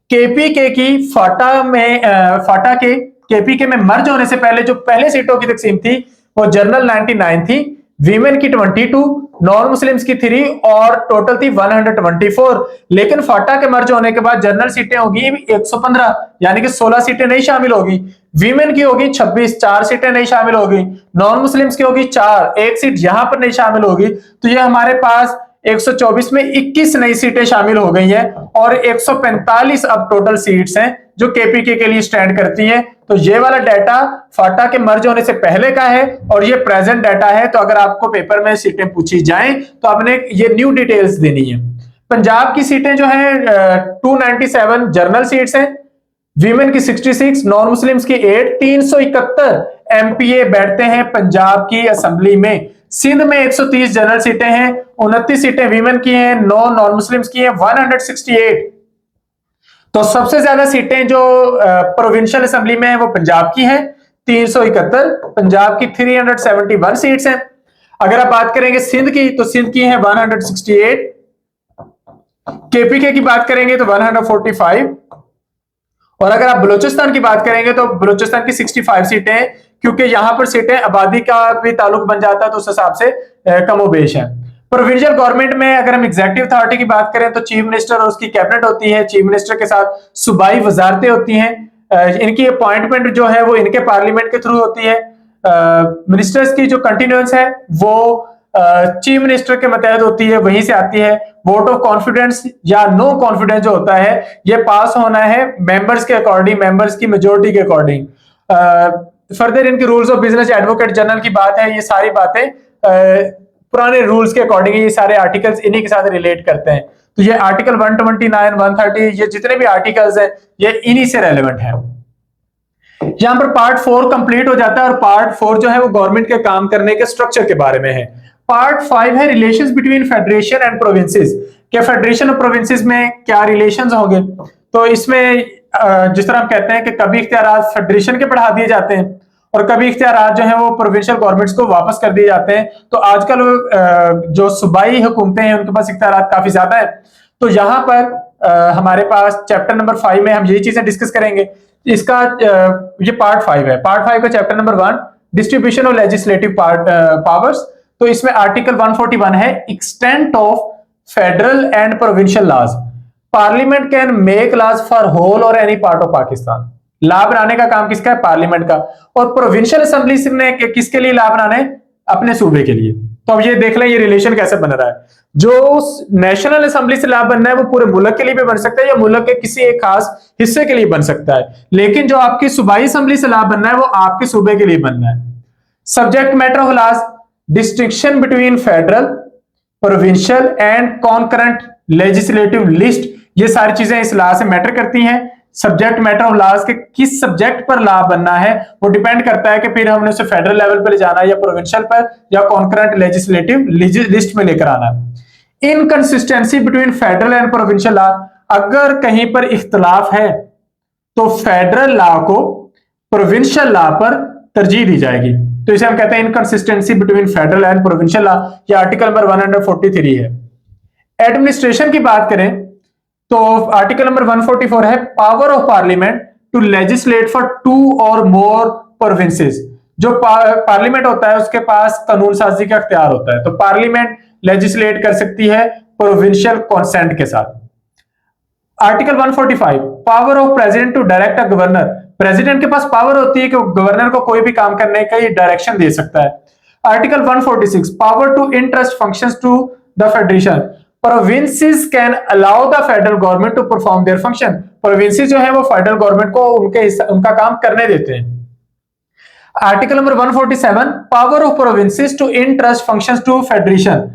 [SPEAKER 1] केपीके की फाटा के केपीके में मर्ज होने से पहले जो पहले सीटों की तकसीम थी वो जनरल 99 थी, वीमेन की 22, नॉन मुस्लिम्स की 3 और टोटल थी 124। लेकिन फाटा के मर्ज होने के बाद जनरल सीटें होगी 115, यानी कि 16 सीटें नहीं शामिल होगी। वीमेन की होगी 26, 4 सीटें नहीं शामिल होगी। नॉन मुस्लिम्स की होगी 4, 1 सीट यहां पर नहीं शामिल होगी। तो ये हमारे पास 124 में 21 नई सीटें शामिल हो गई हैं और 145 अब टोटल सीट्स हैं जो केपीके के लिए स्टैंड करती हैं। तो ये वाला डाटा फाटा के मर्ज होने से पहले का है और ये प्रेजेंट डाटा है। तो अगर आपको पेपर में सीटें पूछी जाएं तो आपने ये न्यू डिटेल्स देनी है। पंजाब की सीटें जो है 297 जनरल सीट्स हैं, वीमेन की 66, नॉन मुस्लिम्स की 8, 371 एमपीए बैठते हैं पंजाब की असेंबली में। सिंध में 130 जनरल सीटें हैं, 29 सीटें वीमेन की हैं, 9 नॉन मुस्लिम्स की हैं, 168। तो सबसे ज्यादा सीटें जो प्रोविंशियल असेंबली में है वो पंजाब की हैं, 371। पंजाब की 371 सीट्स हैं। अगर आप बात करेंगे सिंध की तो सिंध की है 168। केपीके की बात करेंगे तो 145। और अगर आप बलूचिस्तान की बात करेंगे तो बलूचिस्तान की 65 सीटें हैं, क्योंकि यहां पर सीटें आबादी का भी ताल्लुक बन जाता है तो उस हिसाब से कमोबेश है। प्रोविंशियल गवर्नमेंट में अगर हम एग्जीक्यूटिव अथॉरिटी की बात करें तो चीफ मिनिस्टर और उसकी कैबिनेट होती है। चीफ मिनिस्टर के साथ सूबाई वजारतें होती हैं। इनकी अपॉइंटमेंट जो है वो इनके पार्लियामेंट के थ्रू होती है। मिनिस्टर्स की जो कंटिन्यूएंस है वो चीफ मिनिस्टर के मतहत होती है, वहीं से आती है। वोट ऑफ कॉन्फिडेंस या नो कॉन्फिडेंस जो होता है ये पास होना है मेंबर्स के अकॉर्डिंग, मेंबर्स की मेजोरिटी के अकॉर्डिंग। फर्दर इनके rules of business advocate general की बात है, ये सारी बातें पुराने रूल्स के अकॉर्डिंग ये सारे आर्टिकल्स इन्हीं के साथ रिलेट करते हैं। तो ये आर्टिकल 129, 130 ये जितने भी आर्टिकल्स हैं ये इन्हीं से रेलेवेंट है। यहां पर पार्ट 4 कंप्लीट हो जाता है और पार्ट 4 जो है वो गवर्नमेंट के काम करने के स्ट्रक्चर के बारे में है। पार्ट 5 है relations between federation and provinces, क्या फेडरेशन और प्रोविंसेस में क्या रिलेशंस होंगे। तो इसमें जिस तरह हम कहते हैं कि कभी इख्तियारात फेडरेशन के बढ़ा दिए जाते हैं और कभी इख्तियारात जो है वो प्रोविंशियल गवर्नमेंट्स को वापस कर दिए जाते हैं। तो आजकल जो सूबाई हुकूमतें हैं उनके पास इख्तियारात काफी ज्यादा है। तो यहाँ पर हमारे पास चैप्टर नंबर 5 में हम यही चीजें डिस्कस करेंगे। इसका ये पार्ट 5 है। पार्ट 5 का chapter number 1 distribution of legislative powers. तो इसमें आर्टिकल 141 है extent of federal and provincial laws. Parliament can make laws for whole or any part of Pakistan. Law बनाने का काम किसका है? पार्लियामेंट का। और प्रोविंशियल असेंबली ने किसके लिए लॉ बनाने? अपने सूबे के लिए। तो अब ये देख लें ये रिलेशन कैसे बन रहा है। जो नेशनल असेंबली से लॉ बनना है वो पूरे मुल्क के लिए भी बन सकता है या मुल्क के किसी एक खास हिस्से के लिए बन सकता है, लेकिन जो आपकी सूबाई असेंबली से लॉ बनना है वो आपके सूबे के लिए बनना है। Subject matter of laws, distinction between federal, provincial and concurrent legislative list, ये सारी चीजें इस लॉ से मैटर करती हैं। सब्जेक्ट मैटर ऑफ लॉज के किस सब्जेक्ट पर लॉ बनना है वो डिपेंड करता है कि फिर हमने उसे फेडरल लेवल पर ले जाना है या प्रोविंशियल पर या कॉन्करेंट लेजिस्लेटिव लिस्ट में लेकर आना है। Inconsistency between federal and provincial law, अगर कहीं पर इख्तलाफ है तो फेडरल लॉ को प्रोविंशियल लॉ पर तरजीह दी जाएगी। तो इसे हम कहते हैं inconsistency between federal and provincial law. ये आर्टिकल नंबर 143 है। एडमिनिस्ट्रेशन की बात करें तो आर्टिकल नंबर 144 है power of parliament to legislate for 2 और मोर प्रोविंसेस। जो पार्लियामेंट होता है उसके पास कानून साजी का अख्तियार होता है, तो पार्लियामेंट लेजिस्लेट कर सकती है प्रोविंशियल कंसेंट के साथ। Article 145 power of president to direct a governor. President के पास पावर होती है कि गवर्नर को कोई भी काम करने का ये डायरेक्शन दे सकता है। Article 146 power to entrust functions to the federation. Provinces can allow the federal government to perform their function. Provinces जो है वो फेडरल गवर्नमेंट को उनका काम करने देते हैं। Article number 147 power of provinces to entrust functions to federation.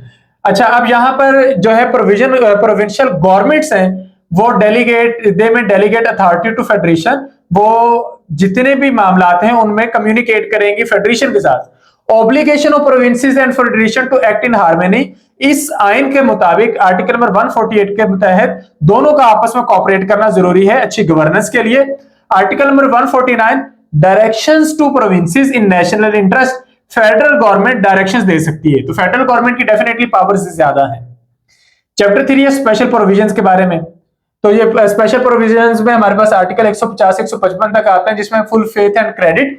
[SPEAKER 1] अच्छा, अब यहां पर जो है प्रोविंशियल गवर्नमेंट्स हैं वो डेलीगेट अथॉरिटी टू फेडरेशन। वो जितने भी मामलात हैं उनमें कम्युनिकेट करेंगी फेडरेशन के साथ। Obligation of provinces and federation to act in harmony. इस आइन के मुताबिक आर्टिकल नंबर 148 के तहत दोनों का आपस में कोऑपरेट करना जरूरी है अच्छी गवर्नेंस के लिए। Article number 149 directions to provinces in national interest. Federal government directions दे सकती है। तो फेडरल गवर्नमेंट की डेफिनेटली पावर्स ज्यादा है। चैप्टर 3 है स्पेशल प्रोविजंस के बारे में। तो ये स्पेशल प्रोविजंस में हमारे पास आर्टिकल 150 155 तक आता है, जिसमें full faith and credit,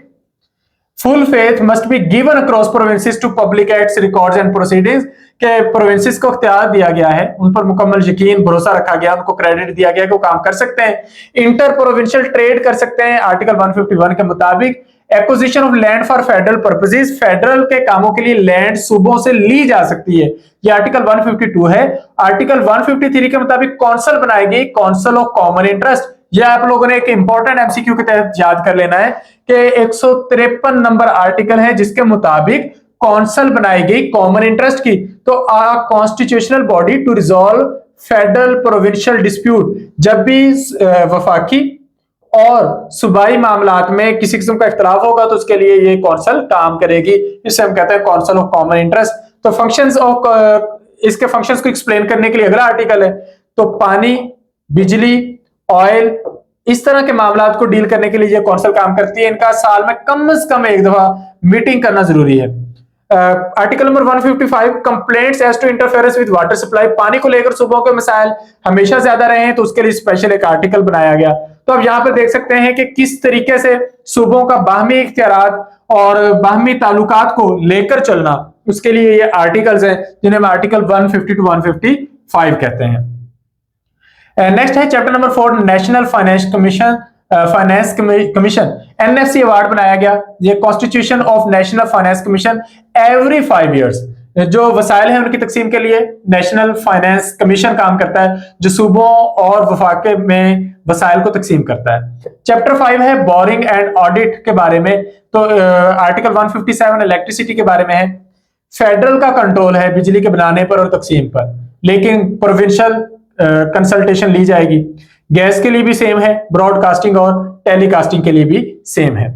[SPEAKER 1] full faith must be given across provinces to public acts records and proceedings, के प्रोविंसेस को इख्तियार दिया गया है, उन पर मुकम्मल यकीन भरोसा रखा गया, उनको क्रेडिट दिया गया कि वो काम कर सकते हैं। इंटर प्रोविंशियल ट्रेड कर सकते हैं आर्टिकल 151 के मुताबिक। Acquisition of land for federal purposes, federal के कामों के लिए लैंड सूबों से ली जा सकती है, ये आर्टिकल 152 है। आर्टिकल 153 के मुताबिक कौंसिल बनाएगी, कौंसिल ऑफ कॉमन इंटरेस्ट। यह आप लोगों ने एक इंपॉर्टेंट एमसीक्यू के तहत याद कर लेना है कि 153 नंबर आर्टिकल है जिसके मुताबिक कौंसिल बनाई गई कॉमन इंटरेस्ट की। तो a constitutional body to resolve federal provincial dispute, जब भी वफाकी और सूबाई मामलात में किसी किस्म का इख्तलाफ होगा तो उसके लिए ये कौंसिल काम करेगी। इसे हम कहते हैं कौंसिल ऑफ कॉमन इंटरेस्ट। तो फंक्शंस ऑफ इसके फंक्शंस को एक्सप्लेन करने के लिए अगला आर्टिकल है। तो पानी, बिजली, ऑयल, इस तरह के मामलात को डील करने के लिए ये कौंसिल काम करती है। इनका साल में कम से कम एक दफा मीटिंग करना जरूरी है। Article number 155 complaints as to interference with water supply, पानी को लेकर सूबों के मसाइल हमेशा ज्यादा रहे हैं तो उसके लिए स्पेशल एक आर्टिकल बनाया गया। तो अब यहाँ पे देख सकते हैं कि किस तरीके से सूबों का बाहमी इख्तियारात और बाहमी ताल्लुकात को लेकर चलना, उसके लिए ये आर्टिकल्स हैं जिन्हें हम आर्टिकल 150 टू 155 कहते हैं। नेक्स्ट है chapter number 4 national finance commission NFC award बनाया गया। ये constitution of national finance commission every 5 years जो वसाइल है उनकी तकसीम के लिए नेशनल फाइनेंस कमीशन काम करता है, जो सूबों और वफाके में वसाइल को तकसीम करता है। चैप्टर 5 है बोरिंग एंड ऑडिट के बारे में। तो आर्टिकल 157 इलेक्ट्रिसिटी के बारे में है। फेडरल का कंट्रोल है बिजली के बनाने पर और तकसीम पर, लेकिन प्रोविंशियल कंसल्टेशन ली जाएगी। गैस के लिए भी सेम है, ब्रॉडकास्टिंग और टेलीकास्टिंग के लिए भी सेम है।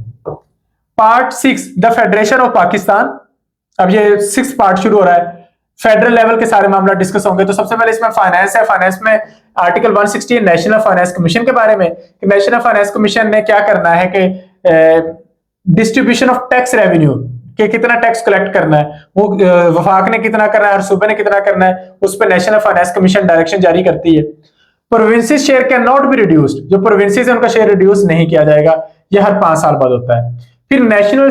[SPEAKER 1] Part 6 the federation of Pakistan. अब ये 6th पार्ट शुरू हो रहा है। फेडरल लेवल के सारे मामला डिस्कस होंगे। तो सबसे पहले इसमें फाइनेंस है। फाइनेंस में आर्टिकल 160 नेशनल फाइनेंस कमीशन के बारे में। नेशनल फाइनेंस कमीशन ने क्या करना है कि डिस्ट्रीब्यूशन ऑफ टैक्स रेवेन्यू कि कितना टैक्स कलेक्ट करना है, वो वफाक ने कितना करना है और सूबे ने कितना करना है, उस पर नेशनल फाइनेंस कमीशन डायरेक्शन जारी करती है। Provinces share can not be reduced, जो प्रोविंसेस है उनका शेयर रिड्यूस नहीं किया जाएगा, यह हर 5 साल बाद होता है। फिर national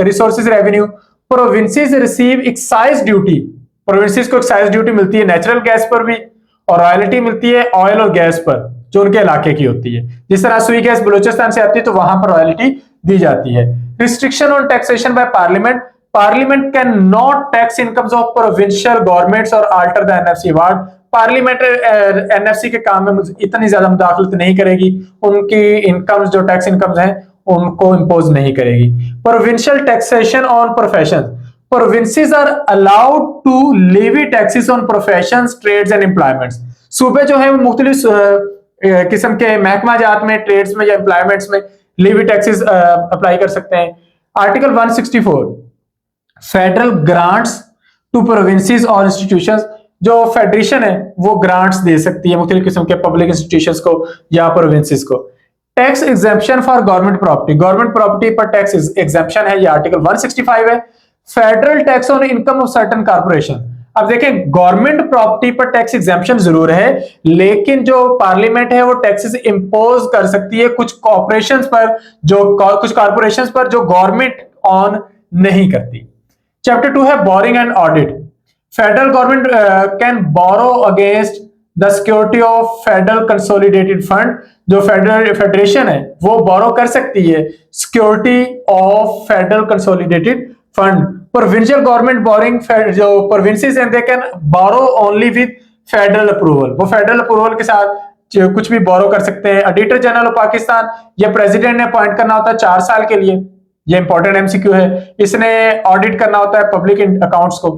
[SPEAKER 1] resources revenue, provinces receive excise duty, provinces को एक्साइज ड्यूटी मिलती है नेचुरल गैस पर भी, और रॉयल्टी मिलती है ऑयल और गैस पर जो उनके इलाके की होती है। जिस तरह सुई गैस बलूचिस्तान से आती है तो वहां पर रॉयल्टी दी जाती है। Restriction on taxation by parliament, parliament can not tax incomes of provincial governments or alter the NFC award. Parliament NFC के काम में इतनी ज्यादा मुदाखलत नहीं करेगी, उनकी इनकम्स जो टैक्स इनकम्स हैं उनको इंपोज नहीं करेगी। Provincial taxation on profession, provinces are allowed to levy taxes on professions, trades and employments। सूबे जो है वो मुख्तलिफ किस्म के महकमा जात में, ट्रेड्स में या एम्प्लॉयमेंट्स में लेवी टैक्सेस अप्लाई कर सकते हैं। Article 164 federal grants to provinces और इंस्टीट्यूशंस, जो फेडरेशन है वो ग्रांट्स दे सकती है मुख्तलिफ किस्म के पब्लिक इंस्टीट्यूशंस को या प्रोविंसेस को। Tax exemption for government property, government property पर टैक्स एग्जेम्पशन है, ये आर्टिकल 165 है। Federal tax on income of certain corporation, अब देखें गवर्नमेंट प्रॉपर्टी पर टैक्स एग्जेम्पशन जरूर है, लेकिन जो पार्लियामेंट है वो टैक्सेस इंपोज कर सकती है कुछ कॉर्पोरेशंस पर, कुछ कॉर्पोरेशंस पर जो गवर्नमेंट ऑन नहीं करती। चैप्टर 2 है borrowing and audit. Federal government can borrow against the security of federal consolidated fund, जो फेडरेशन है वो बोरो कर सकती है security of federal consolidated fund. Provincial government borrowing, जो प्रोविंसेस हैं they can borrow only with federal approval, वो federal approval के साथ कुछ भी बोरो कर सकते हैं। ऑडिटर जनरल ऑफ पाकिस्तान, ये प्रेसिडेंट ने अपॉइंट करना होता है 4 साल के लिए, ये इंपॉर्टेंट एमसीक्यू है, इसने ऑडिट करना होता है पब्लिक अकाउंट्स को।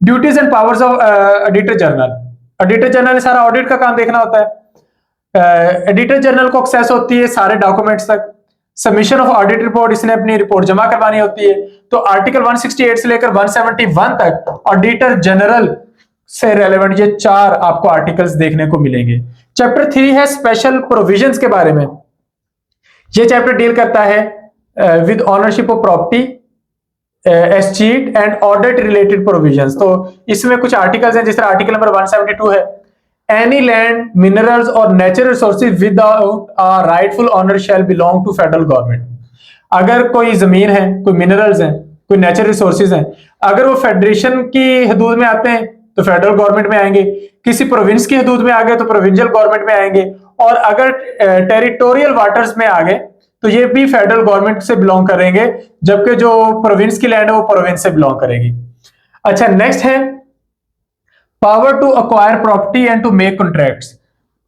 [SPEAKER 1] Duties and powers of auditor general, auditor general ने सारा ऑडिट का काम देखना होता है। ऑडिटर जनरल को एक्सेस होती है सारे डॉक्यूमेंट्स तक। सबमिशन ऑफ ऑडिट रिपोर्ट, इसने अपनी रिपोर्ट जमा करवानी होती है। तो आर्टिकल 168 से लेकर 171 तक ऑडिटर जनरल से रेलेवेंट ये 4 आपको आर्टिकल्स देखने को मिलेंगे। चैप्टर 3 है स्पेशल प्रोविजंस के बारे में। ये चैप्टर डील करता है with ownership of property escheat and audit related provisions. तो इसमें कुछ आर्टिकल्स हैं, जिस तरह आर्टिकल नंबर 172 है, एनी लैंड मिनरल्स और natural resources without a rightful owner shall belong to federal government. अगर कोई जमीन है, कोई मिनरल्स हैं, कोई नेचुरल रिसोर्सेज हैं, अगर वो फेडरेशन की हदूद में आते हैं तो फेडरल गवर्नमेंट में आएंगे, किसी प्रोविंस की हदूद में आ गए तो प्रोविंशियल गवर्नमेंट में आएंगे, और अगर टेरिटोरियल वाटर्स में आ गए तो ये भी फेडरल गवर्नमेंट से बिलोंग करेंगे, जबकि जो प्रोविंस की लैंड है वो प्रोविंस से बिलोंग करेगी। अच्छा, नेक्स्ट है power to acquire property and to make contracts.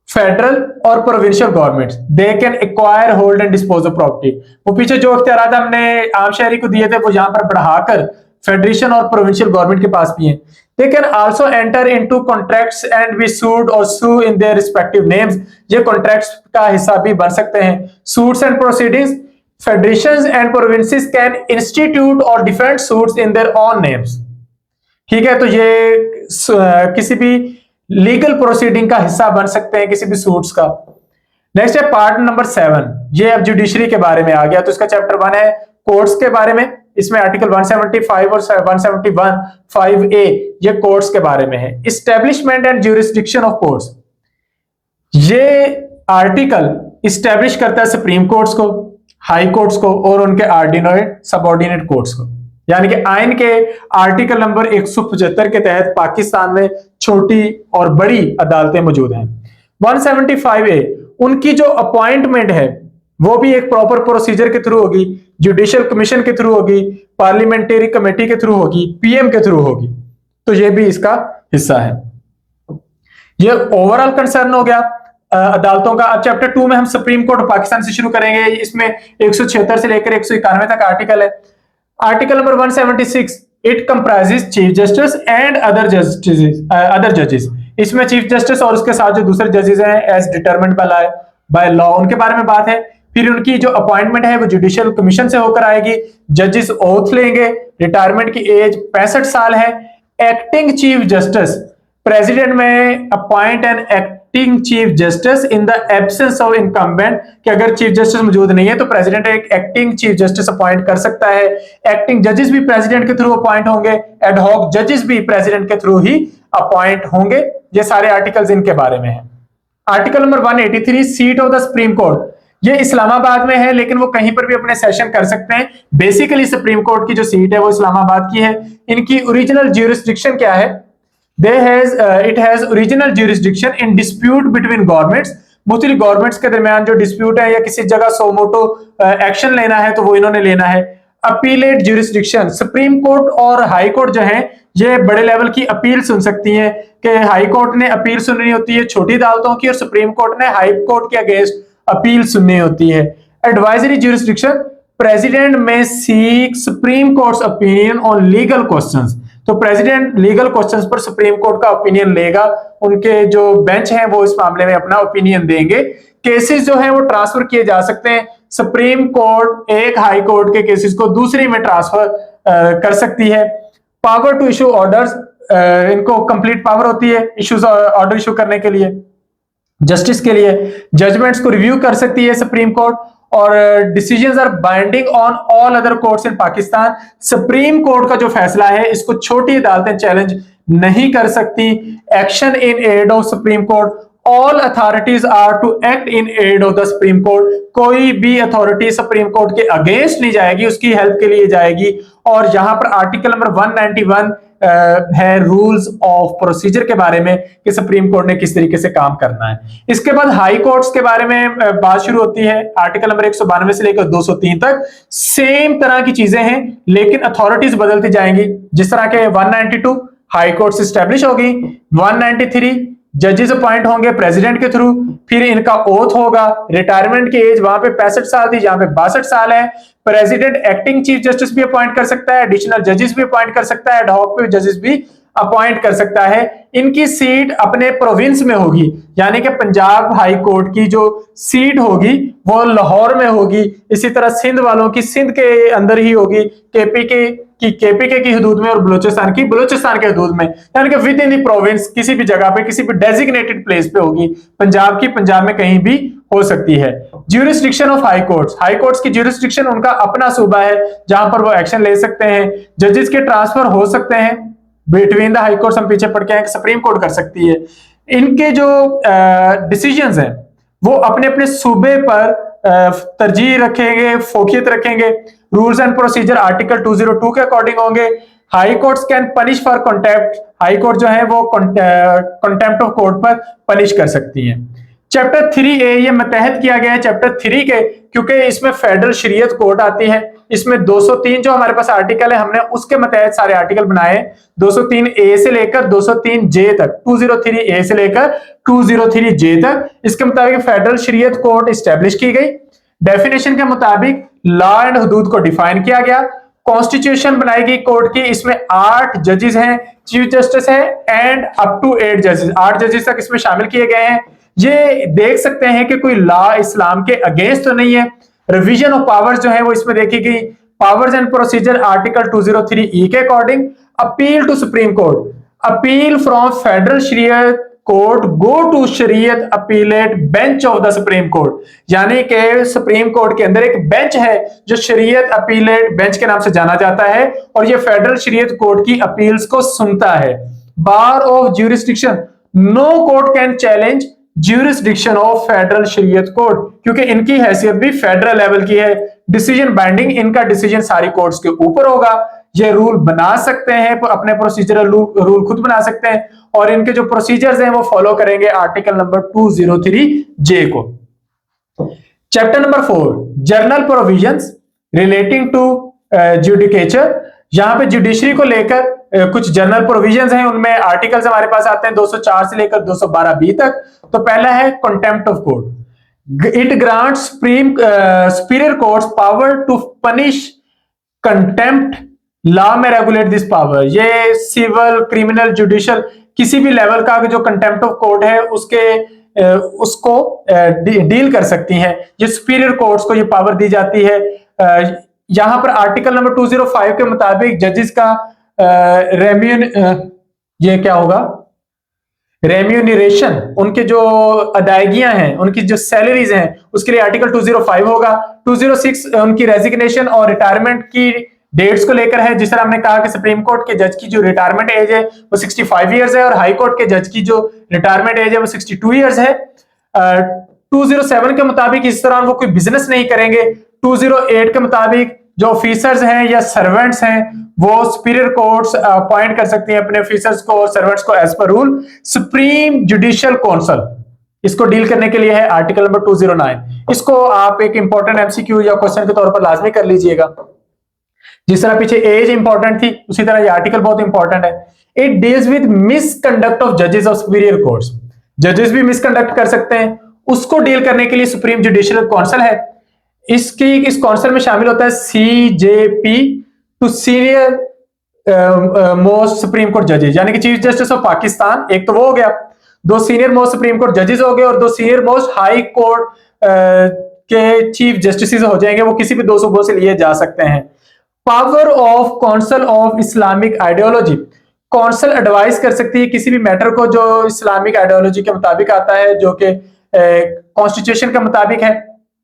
[SPEAKER 1] Federal और provincial government they can acquire, hold and dispose of property. वो पीछे जो अख्तियारात हमने आम शहरी को दिए थे वो यहां पर बढ़ाकर फेडरेशन और प्रोविंशियल गवर्नमेंट के पास भी हैं। They can also enter into contracts and be sued or sue in their respective names. ये कॉन्ट्रैक्ट्स का हिस्सा भी बन सकते हैं। Suits and proceedings, federations and provinces can institute or defend suits in their own names. ठीक है, तो ये किसी भी लीगल प्रोसीडिंग का हिस्सा बन सकते हैं, किसी भी सूट्स का। नेक्स्ट है पार्ट नंबर 7, ये अब जुडिशरी के बारे में आ गया। तो इसका चैप्टर 1 है कोर्ट्स के बारे में। इसमें आर्टिकल 175 और 171 5A ये कोर्ट्स के बारे में है। Establishment and jurisdiction of courts, ये आर्टिकल इस्टेब्लिश करता है सुप्रीम कोर्ट्स को, हाई कोर्ट्स को और उनके ऑर्डिनेट सबऑर्डिनेट कोर्ट्स को। यानी कि आइन के आर्टिकल नंबर 175 के तहत पाकिस्तान में छोटी और बड़ी अदालतें मौजूद हैं। 175A उनकी जो अपॉइंटमेंट है वो भी एक प्रॉपर प्रोसीजर के थ्रू होगी, जुडिशियल कमीशन के थ्रू होगी, पार्लियामेंट्री कमेटी के थ्रू होगी, पीएम के थ्रू होगी। तो ये भी इसका हिस्सा है। ये ओवरऑल कंसर्न हो गया अदालतों का। अब चैप्टर 2 में हम सुप्रीम कोर्ट ऑफ पाकिस्तान से शुरू करेंगे। इसमें 176 से लेकर 191 तक आर्टिकल है। Article number 176, it comprises chief justice and other जजेस। इसमें चीफ जस्टिस और उसके साथ जो दूसरे जजेस हैं एज डिटरमिन्ड बाय लॉ, उनके बारे में बात है। फिर उनकी जो अपॉइंटमेंट है वो जुडिशियल कमीशन से होकर आएगी। जजेस ओथ लेंगे। रिटायरमेंट की एज 65 साल है। Acting chief justice, president may appoint an acting chief justice in the absence of incumbent, कि अगर चीफ जस्टिस मौजूद नहीं है तो प्रेसिडेंट एक एक्टिंग चीफ जस्टिस अपॉइंट कर सकता है। एक्टिंग जजेस भी प्रेसिडेंट के थ्रू अपॉइंट होंगे। एडहॉक जजेस भी प्रेसिडेंट के थ्रू ही अपॉइंट होंगे। ये सारे आर्टिकल्स इनके बारे में है। Article number 183, seat of the supreme court, ये इस्लामाबाद में है, लेकिन वो कहीं पर भी अपने सेशन कर सकते हैं। बेसिकली सुप्रीम कोर्ट की जो सीट है वो इस्लामाबाद की है। इनकी ओरिजिनल ज्यूरिसडिक्शन क्या है? it has original jurisdiction in dispute between governments। मुख्तलिफ गवर्नमेंट्स के दरमियान जो डिस्प्यूट है या किसी जगह सो मोटो एक्शन लेना है तो वो इन्होंने लेना है। अपीलेट ज्यूरिसडिक्शन, सुप्रीम कोर्ट और हाई कोर्ट जो है ये बड़े लेवल की अपील सुन सकती हैं, कि हाई कोर्ट ने अपील सुननी होती है छोटी अदालतों की और सुप्रीम कोर्ट ने हाई कोर्ट के अगेंस्ट अपील सुननी होती है। एडवाइजरी ज्यूरिसडिक्शन, प्रेसिडेंट में seek supreme courts opinion on legal questions. तो प्रेसिडेंट लीगल क्वेश्चंस पर सुप्रीम कोर्ट का ओपिनियन लेगा। उनके जो बेंच हैं वो इस मामले में अपना ओपिनियन देंगे। केसेस जो हैं वो ट्रांसफर किए जा सकते हैं। सुप्रीम कोर्ट एक हाई कोर्ट के केसेस को दूसरी में ट्रांसफर कर सकती है। पावर टू इशू ऑर्डर्स, इनको कंप्लीट पावर होती है इश्यूज ऑर्डर इशू करने के लिए, जस्टिस के लिए। जजमेंट्स को रिव्यू कर सकती है सुप्रीम कोर्ट, और decisions are binding on all other courts in Pakistan. Supreme court का जो फैसला है इसको छोटी अदालतें चैलेंज नहीं कर सकती। Action in aid of supreme court, all authorities are to act in aid of the supreme court. कोई भी अथॉरिटी सुप्रीम कोर्ट के अगेंस्ट नहीं जाएगी, उसकी हेल्प के लिए जाएगी। और यहां पर आर्टिकल नंबर 191 है रूल्स ऑफ प्रोसीजर के बारे में, कि सुप्रीम कोर्ट ने किस तरीके से काम करना है। इसके बाद हाई कोर्ट्स के बारे में बात शुरू होती है। आर्टिकल नंबर 192 से लेकर 203 तक सेम तरह की चीजें हैं, लेकिन अथॉरिटीज बदलती जाएंगी। जिस तरह के 192 हाई कोर्ट्स एस्टेब्लिश होगी, 193 जजेस अपॉइंट होंगे प्रेसिडेंट के थ्रू, फिर इनका ओथ होगा। रिटायरमेंट की एज वहां पे 65 साल थी, यहाँ पे 62 साल है। प्रेसिडेंट एक्टिंग चीफ जस्टिस भी अपॉइंट कर सकता है, एडिशनल जजेस भी अपॉइंट कर सकता है, एडहॉक पे जजेस भी अपॉइंट कर सकता है। इनकी सीट अपने प्रोविंस में होगी, यानी कि पंजाब हाई कोर्ट की जो सीट होगी वो लाहौर में होगी। इसी तरह सिंध वालों की सिंध के अंदर ही होगी, केपीके की हदूद में, और बलूचिस्तान की बलूचिस्तान के हदूद में, यानी कि विद इन द प्रोविंस किसी भी जगह पे किसी भी डेजिग्नेटेड प्लेस पे होगी। पंजाब की पंजाब में कहीं भी हो सकती है। Jurisdiction of high courts, high courts की ज्यूरिसडिक्शन उनका अपना सूबा है जहां पर वो एक्शन ले सकते हैं। जजेस के ट्रांसफर हो सकते हैं बिटवीन द हाई कोर्ट्स, हम पीछे पढ़ के आए सुप्रीम कोर्ट कर सकती है। इनके जो डिसीजंस हैं वो अपने अपने सूबे पर तरजीह रखेंगे, फोकियत रखेंगे। रूल्स एंड प्रोसीजर आर्टिकल 202 के अकॉर्डिंग होंगे। High courts can punish for contempt, high court जो है वो कंटेम्प्ट ऑफ कोर्ट पर पनिश कर सकती हैं। चैप्टर 3A ये मतहत किया गया है चैप्टर 3 के, क्योंकि इसमें फेडरल शरीयत कोर्ट आती है। इसमें 203 जो हमारे पास आर्टिकल है हमने उसके मतहत सारे आर्टिकल बनाए। 203A से लेकर 203J तक, 203A से लेकर 203J तक, इसके मुताबिक फेडरल शरीयत कोर्ट इस्टेब्लिश की गई। डेफिनेशन के मुताबिक लॉ एंड हदूद को डिफाइन किया गया। कॉन्स्टिट्यूशन बनाई गई कोर्ट की, इसमें 8 जजेस हैं, चीफ जस्टिस है एंड अप टू 8 जजेस, 8 जजेस तक इसमें शामिल किए गए हैं। ये देख सकते हैं कि कोई लॉ इस्लाम के अगेंस्ट तो नहीं है। रिवीजन ऑफ पावर्स जो है वो इसमें देखी गई। Powers and procedure article 203E के according. Appeal to supreme court, appeal from federal Shariat court go to Shariat appellate bench of the supreme court, यानी कि सुप्रीम कोर्ट के अंदर एक बेंच है जो शरीयत अपीलेट बेंच के नाम से जाना जाता है और ये फेडरल शरीयत कोर्ट की अपील्स को सुनता है। Bar of jurisdiction, no court can challenge jurisdiction of federal Shariat court, क्योंकि इनकी हैसियत भी फेडरल लेवल की है। डिसीजन बाइंडिंग, इनका डिसीजन सारी कोर्ट्स के ऊपर होगा। ये रूल बना सकते हैं, अपने प्रोसीजरल रूल खुद बना सकते हैं और इनके जो प्रोसीजर्स हैं वो फॉलो करेंगे आर्टिकल नंबर 203J को। Chapter number 4 general provisions relating to judicature, यहां पे जुडिशरी को लेकर कुछ जनरल प्रोविजंस हैं, उनमें आर्टिकल्स हमारे पास आते हैं 204 से लेकर 212B तक। तो पहला है contempt of court, it grants superior courts power to punish contempt, law may regulate this power. ये सिविल, क्रिमिनल, जुडिशियल किसी भी लेवल का जो कंटेम्प्ट ऑफ कोर्ट है उसको डील कर सकती हैं। ये सुपीरियर कोर्ट्स को ये पावर दी जाती है। यहां पर आर्टिकल नंबर 205 के मुताबिक जजेस का ये क्या होगा, रेम्यूनरेशन, उनके जो अदायगियां हैं, उनकी जो सैलरीज हैं उसके लिए आर्टिकल 205 होगा। 206 उनकी रेजिग्नेशन और रिटायरमेंट की डेट्स को लेकर है। जिस तरह हमने कहा कि सुप्रीम कोर्ट के जज की जो रिटायरमेंट एज है वो 65 इयर्स है और हाई कोर्ट के जज की जो रिटायरमेंट एज है वो 62 इयर्स है। 207 के मुताबिक इस दौरान वो कोई बिजनेस नहीं करेंगे। 208 के मुताबिक जो ऑफिसर्स हैं या सर्वेंट्स हैं वो सुपीरियर कोर्ट्स अपॉइंट कर सकती हैं अपने ऑफिसर्स को और सर्वेंट्स को as per rule. Supreme judicial council, इसको डील करने के लिए है आर्टिकल नंबर 209। इसको आप एक इंपॉर्टेंट एमसीक्यू या क्वेश्चन के तौर पर लाजमी कर लीजिएगा। जिस तरह पीछे एज इंपॉर्टेंट थी उसी तरह ये आर्टिकल बहुत इंपॉर्टेंट है। It deals with misconduct of जजेस ऑफ सुपीरियर कोर्ट्स, जजेस भी मिसकंडक्ट कर सकते हैं, उसको डील करने के लिए सुप्रीम जुडिशियल काउंसिल है। इस काउंसिल में शामिल होता है CJP two senior most supreme court जजेस, यानी कि चीफ जस्टिस ऑफ पाकिस्तान, एक तो वो हो गया, 2 सीनियर मोस्ट सुप्रीम कोर्ट जजेस हो गए और 2 सीनियर मोस्ट हाई कोर्ट के चीफ जस्टिस हो जाएंगे। वो किसी भी 2 सूबों से लिए जा सकते हैं। Power of council of Islamic ideology, council advice कर सकती है किसी भी मैटर को जो इस्लामिक आइडियोलॉजी के मुताबिक आता है, जो कि कॉन्स्टिट्यूशन के मुताबिक है,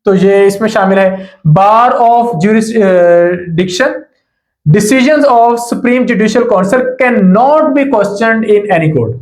[SPEAKER 1] तो ये इसमें शामिल है। Bar of jurisdiction, decisions of supreme judicial council can not be questioned in any court.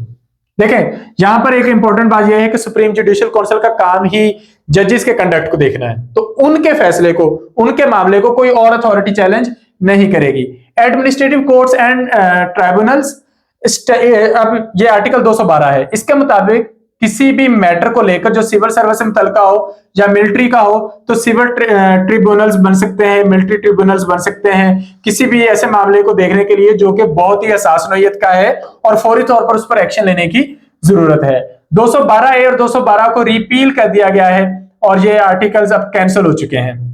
[SPEAKER 1] देखें यहां पर एक इंपॉर्टेंट बात यह है कि सुप्रीम जुडिशियल काउंसिल का काम ही जजेस के कंडक्ट को देखना है, तो उनके फैसले को, उनके मामले को कोई और अथॉरिटी चैलेंज नहीं करेगी। एडमिनिस्ट्रेटिव कोर्ट्स एंड ट्राइब्यूनल्स, अब ये आर्टिकल 212 है, इसके मुताबिक किसी भी मैटर को लेकर जो सिविल सर्विस से मुतल्लिका हो या मिलिट्री का हो तो सिविल ट्रिब्यूनल्स बन सकते हैं, मिलिट्री ट्रिब्यूनल्स बन सकते हैं किसी भी ऐसे मामले को देखने के लिए जो कि बहुत ही हसास नौइयत का है और फौरी तौर पर उस पर एक्शन लेने की जरूरत है। 212A और 212 को रिपील कर दिया गया है और ये आर्टिकल्स अब कैंसिल हो चुके हैं।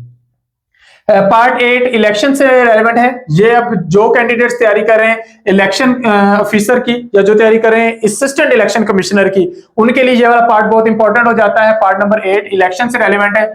[SPEAKER 1] पार्ट 8 इलेक्शन से रेलेवेंट है। ये अब जो कैंडिडेट्स तैयारी कर रहे हैं इलेक्शन ऑफिसर की या जो तैयारी कर रहे हैं असिस्टेंट इलेक्शन कमिश्नर की, उनके लिए ये वाला पार्ट बहुत इंपॉर्टेंट हो जाता है। पार्ट नंबर 8 इलेक्शन से रेलेवेंट है।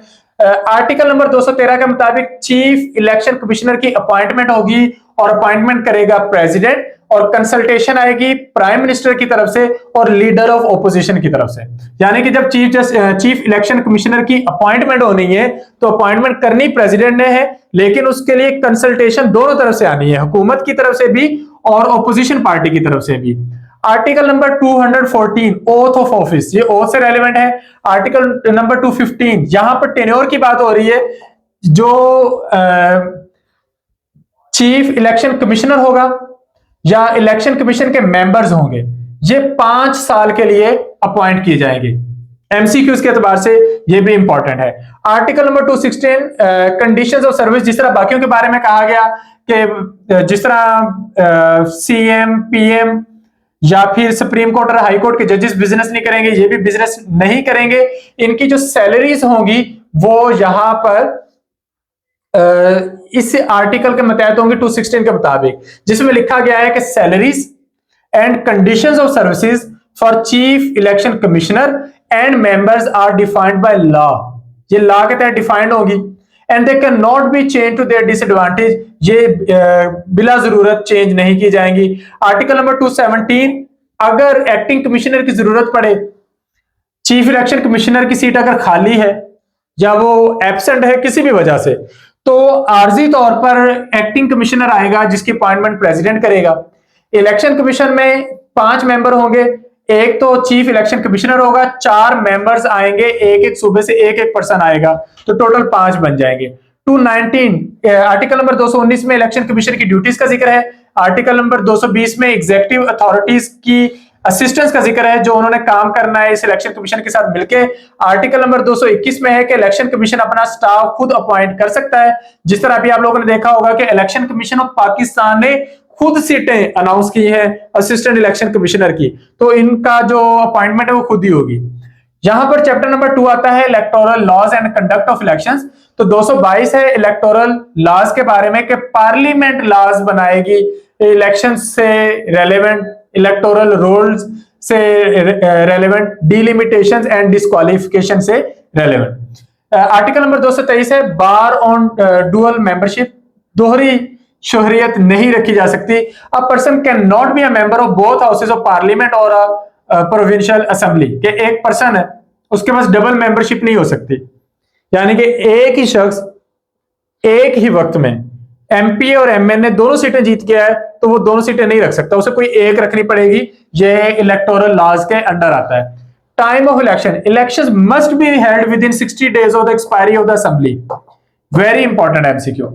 [SPEAKER 1] आर्टिकल नंबर 213 के मुताबिक चीफ इलेक्शन कमिश्नर की अपॉइंटमेंट होगी और अपॉइंटमेंट करेगा प्रेसिडेंट, और कंसल्टेशन आएगी प्राइम मिनिस्टर की तरफ से और लीडर ऑफ ओपोजिशन की तरफ से। यानी कि जब चीफ इलेक्शन कमिश्नर की अपॉइंटमेंट होनी है तो अपॉइंटमेंट करनी प्रेसिडेंट ने है, लेकिन उसके लिए कंसल्टेशन दोनों तरफ से आनी है, हुकूमत की तरफ से भी और ओपोजिशन पार्टी की तरफ से भी। Article number 214 oath of office, ये ओथ से रेलेवेंट है। आर्टिकल नंबर 215 यहां पर टेन्योर की बात हो रही है। जो चीफ इलेक्शन कमिश्नर होगा या इलेक्शन कमीशन के मेंबर्स होंगे, ये 5 साल के लिए अपॉइंट किए जाएंगे। एमसीक्यूज के एतबार से ये भी इंपॉर्टेंट है। Article number 216 conditions of service, जिस तरह बाकियों के बारे में कहा गया कि जिस तरह सीएम, पीएम या फिर सुप्रीम कोर्ट और हाई कोर्ट के जजेस बिजनेस नहीं करेंगे, ये भी बिजनेस नहीं करेंगे। इनकी जो सैलरीज होंगी वो यहां पर इस आर्टिकल के मतहत होंगे 216 के मुताबिक, जिसमें लिखा गया है कि salaries and conditions of services for chief election commissioner and members are defined by law. ये लॉ के तहत डिफाइंड होगी and they can not be change to their disadvantage, ये बिला जरूरत चेंज नहीं की जाएंगी। आर्टिकल नंबर 217, अगर एक्टिंग कमिश्नर की जरूरत पड़े, चीफ इलेक्शन कमिश्नर की सीट अगर खाली है या वो एब्सेंट है किसी भी वजह से, तो आर्जी तौर पर एक्टिंग कमिश्नर आएगा जिसकी अपॉइंटमेंट प्रेसिडेंट करेगा। इलेक्शन कमीशन में 5 मेंबर होंगे, एक तो चीफ इलेक्शन कमिश्नर होगा, 4 मेंबर्स आएंगे, एक एक सूबे से एक एक पर्सन आएगा, तो टोटल 5 बन जाएंगे। 219 आर्टिकल नंबर 219 में इलेक्शन कमीशन की ड्यूटीज का जिक्र है। आर्टिकल नंबर 220 में एग्जीक्यूटिव अथॉरिटीज की असिस्टेंस का जिक्र है, जो उन्होंने काम करना है इस इलेक्शन कमीशन के साथ मिलके। आर्टिकल नंबर 221 में है कि इलेक्शन कमीशन अपना स्टाफ खुद अपॉइंट कर सकता है। जिस तरह अभी आप लोगों ने देखा होगा कि इलेक्शन कमीशन ऑफ पाकिस्तान ने खुद सीटें अनाउंस की है असिस्टेंट इलेक्शन कमिश्नर की, तो इनका जो अपॉइंटमेंट है वो खुद ही होगी। यहां पर चैप्टर नंबर 2 आता है electoral laws and conduct of elections. तो 222 है इलेक्टोरल लॉज के बारे में कि पार्लियामेंट लॉज बनाएगी इलेक्शन से रेलेवेंट, इलेक्टोरल रूल्स से रेलेवेंट, डिलिमिटेशंस एंड डिस्क्वालिफिकेशन से रेलेवेंट। आर्टिकल नंबर 223 है बार ऑन डुअल मेंबरशिप, दोहरी शोहरियत नहीं रखी जा सकती। अ person can not be a member of both houses of parliament और प्रोविंशियल असेंबली, के एक पर्सन है उसके पास डबल मेंबरशिप नहीं हो सकती, यानी कि एक ही शख्स एक ही वक्त में एमपी और एमएनए दोनों सीटें जीत गया है तो वो दोनों सीटें नहीं रख सकता, उसे कोई एक रखनी पड़ेगी। ये इलेक्टोरल लॉज के अंडर आता है। Time of election, elections must be held with in 60 days of the expiry of the assembly. Very important MCQ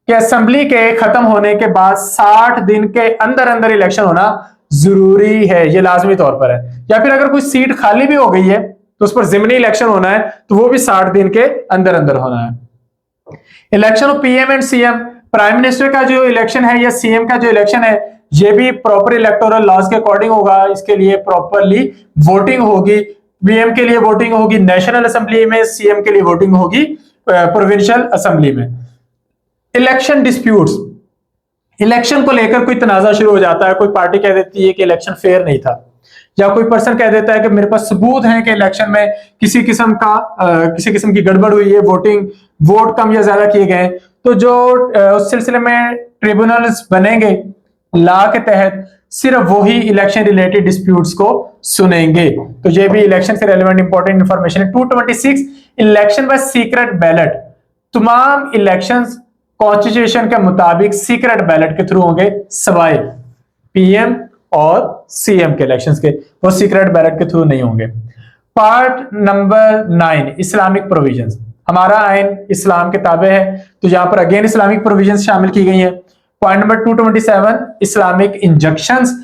[SPEAKER 1] कि असेंबली के खत्म होने के बाद 60 दिन के अंदर अंदर इलेक्शन होना जरूरी है, ये लाजमी तौर पर है। या फिर अगर कोई सीट खाली भी हो गई है तो उस पर जिमनी इलेक्शन होना है तो वो भी 60 दिन के अंदर अंदर होना है। Election of PM and CM, prime minister का जो इलेक्शन है या सीएम का जो इलेक्शन है ये भी प्रॉपर इलेक्टोरल लॉज के अकॉर्डिंग होगा। इसके लिए प्रॉपरली वोटिंग होगी, पीएम के लिए वोटिंग होगी नेशनल असेंबली में, सीएम के लिए वोटिंग होगी प्रोविंशियल असेंबली में। इलेक्शन डिस्प्यूट्स, इलेक्शन को लेकर कोई तनाजा शुरू हो जाता है, कोई पार्टी कह देती है कि इलेक्शन फेयर नहीं था, या कोई पर्सन कह देता है कि मेरे पास सबूत है कि इलेक्शन में किसी किस्म की गड़बड़ हुई है, वोट कम या ज्यादा किए गए, तो जो उस सिलसिले में ट्रिब्यूनल्स बनेंगे लॉ के तहत सिर्फ वही इलेक्शन रिलेटेड डिस्प्यूट्स को सुनेंगे। तो ये भी इलेक्शन से रेलेवेंट इंपॉर्टेंट इंफॉर्मेशन है। 226 इलेक्शन बाय सीक्रेट बैलेट, तमाम इलेक्शंस कॉन्स्टिट्यूशन के मुताबिक सीक्रेट बैलेट के थ्रू होंगे सवाए पीएम और सीएम के इलेक्शंस के, वो सीक्रेट बैलेट के थ्रू नहीं होंगे। पार्ट नंबर 9 इस्लामिक प्रोविजंस, हमारा आइन इस्लाम के ताबे है तो यहां पर अगेन इस्लामिक प्रोविजंस शामिल की गई हैं। पॉइंट नंबर 227 इस्लामिक इंजेक्शंस,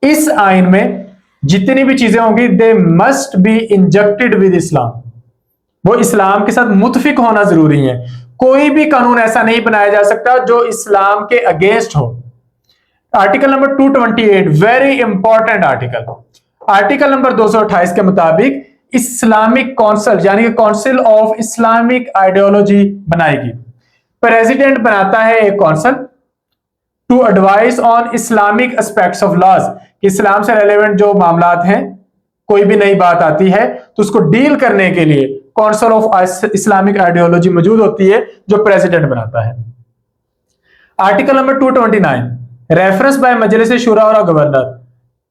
[SPEAKER 1] इस आइन में जितनी भी चीजें होंगी they must be injected with इस्लाम, वो इस्लाम के साथ मुतफिक होना जरूरी है। कोई भी कानून ऐसा नहीं बनाया जा सकता जो इस्लाम के अगेंस्ट हो। Article number 228 very important article number 228 के मुताबिक इस्लामिक काउंसिल यानी कि काउंसिल ऑफ इस्लामिक आइडियोलॉजी बनाएगी। प्रेसिडेंट बनाता है एक council to advise on Islamic aspects of laws, इस्लाम से रेलेवेंट जो मामलात हैं, कोई भी नई बात आती है तो उसको डील करने के लिए काउंसिल ऑफ इस्लामिक आइडियोलॉजी मौजूद होती है जो प्रेसिडेंट बनाता है। आर्टिकल नंबर 229, रेफरेंस बाय मजलिस शुरा और गवर्नर।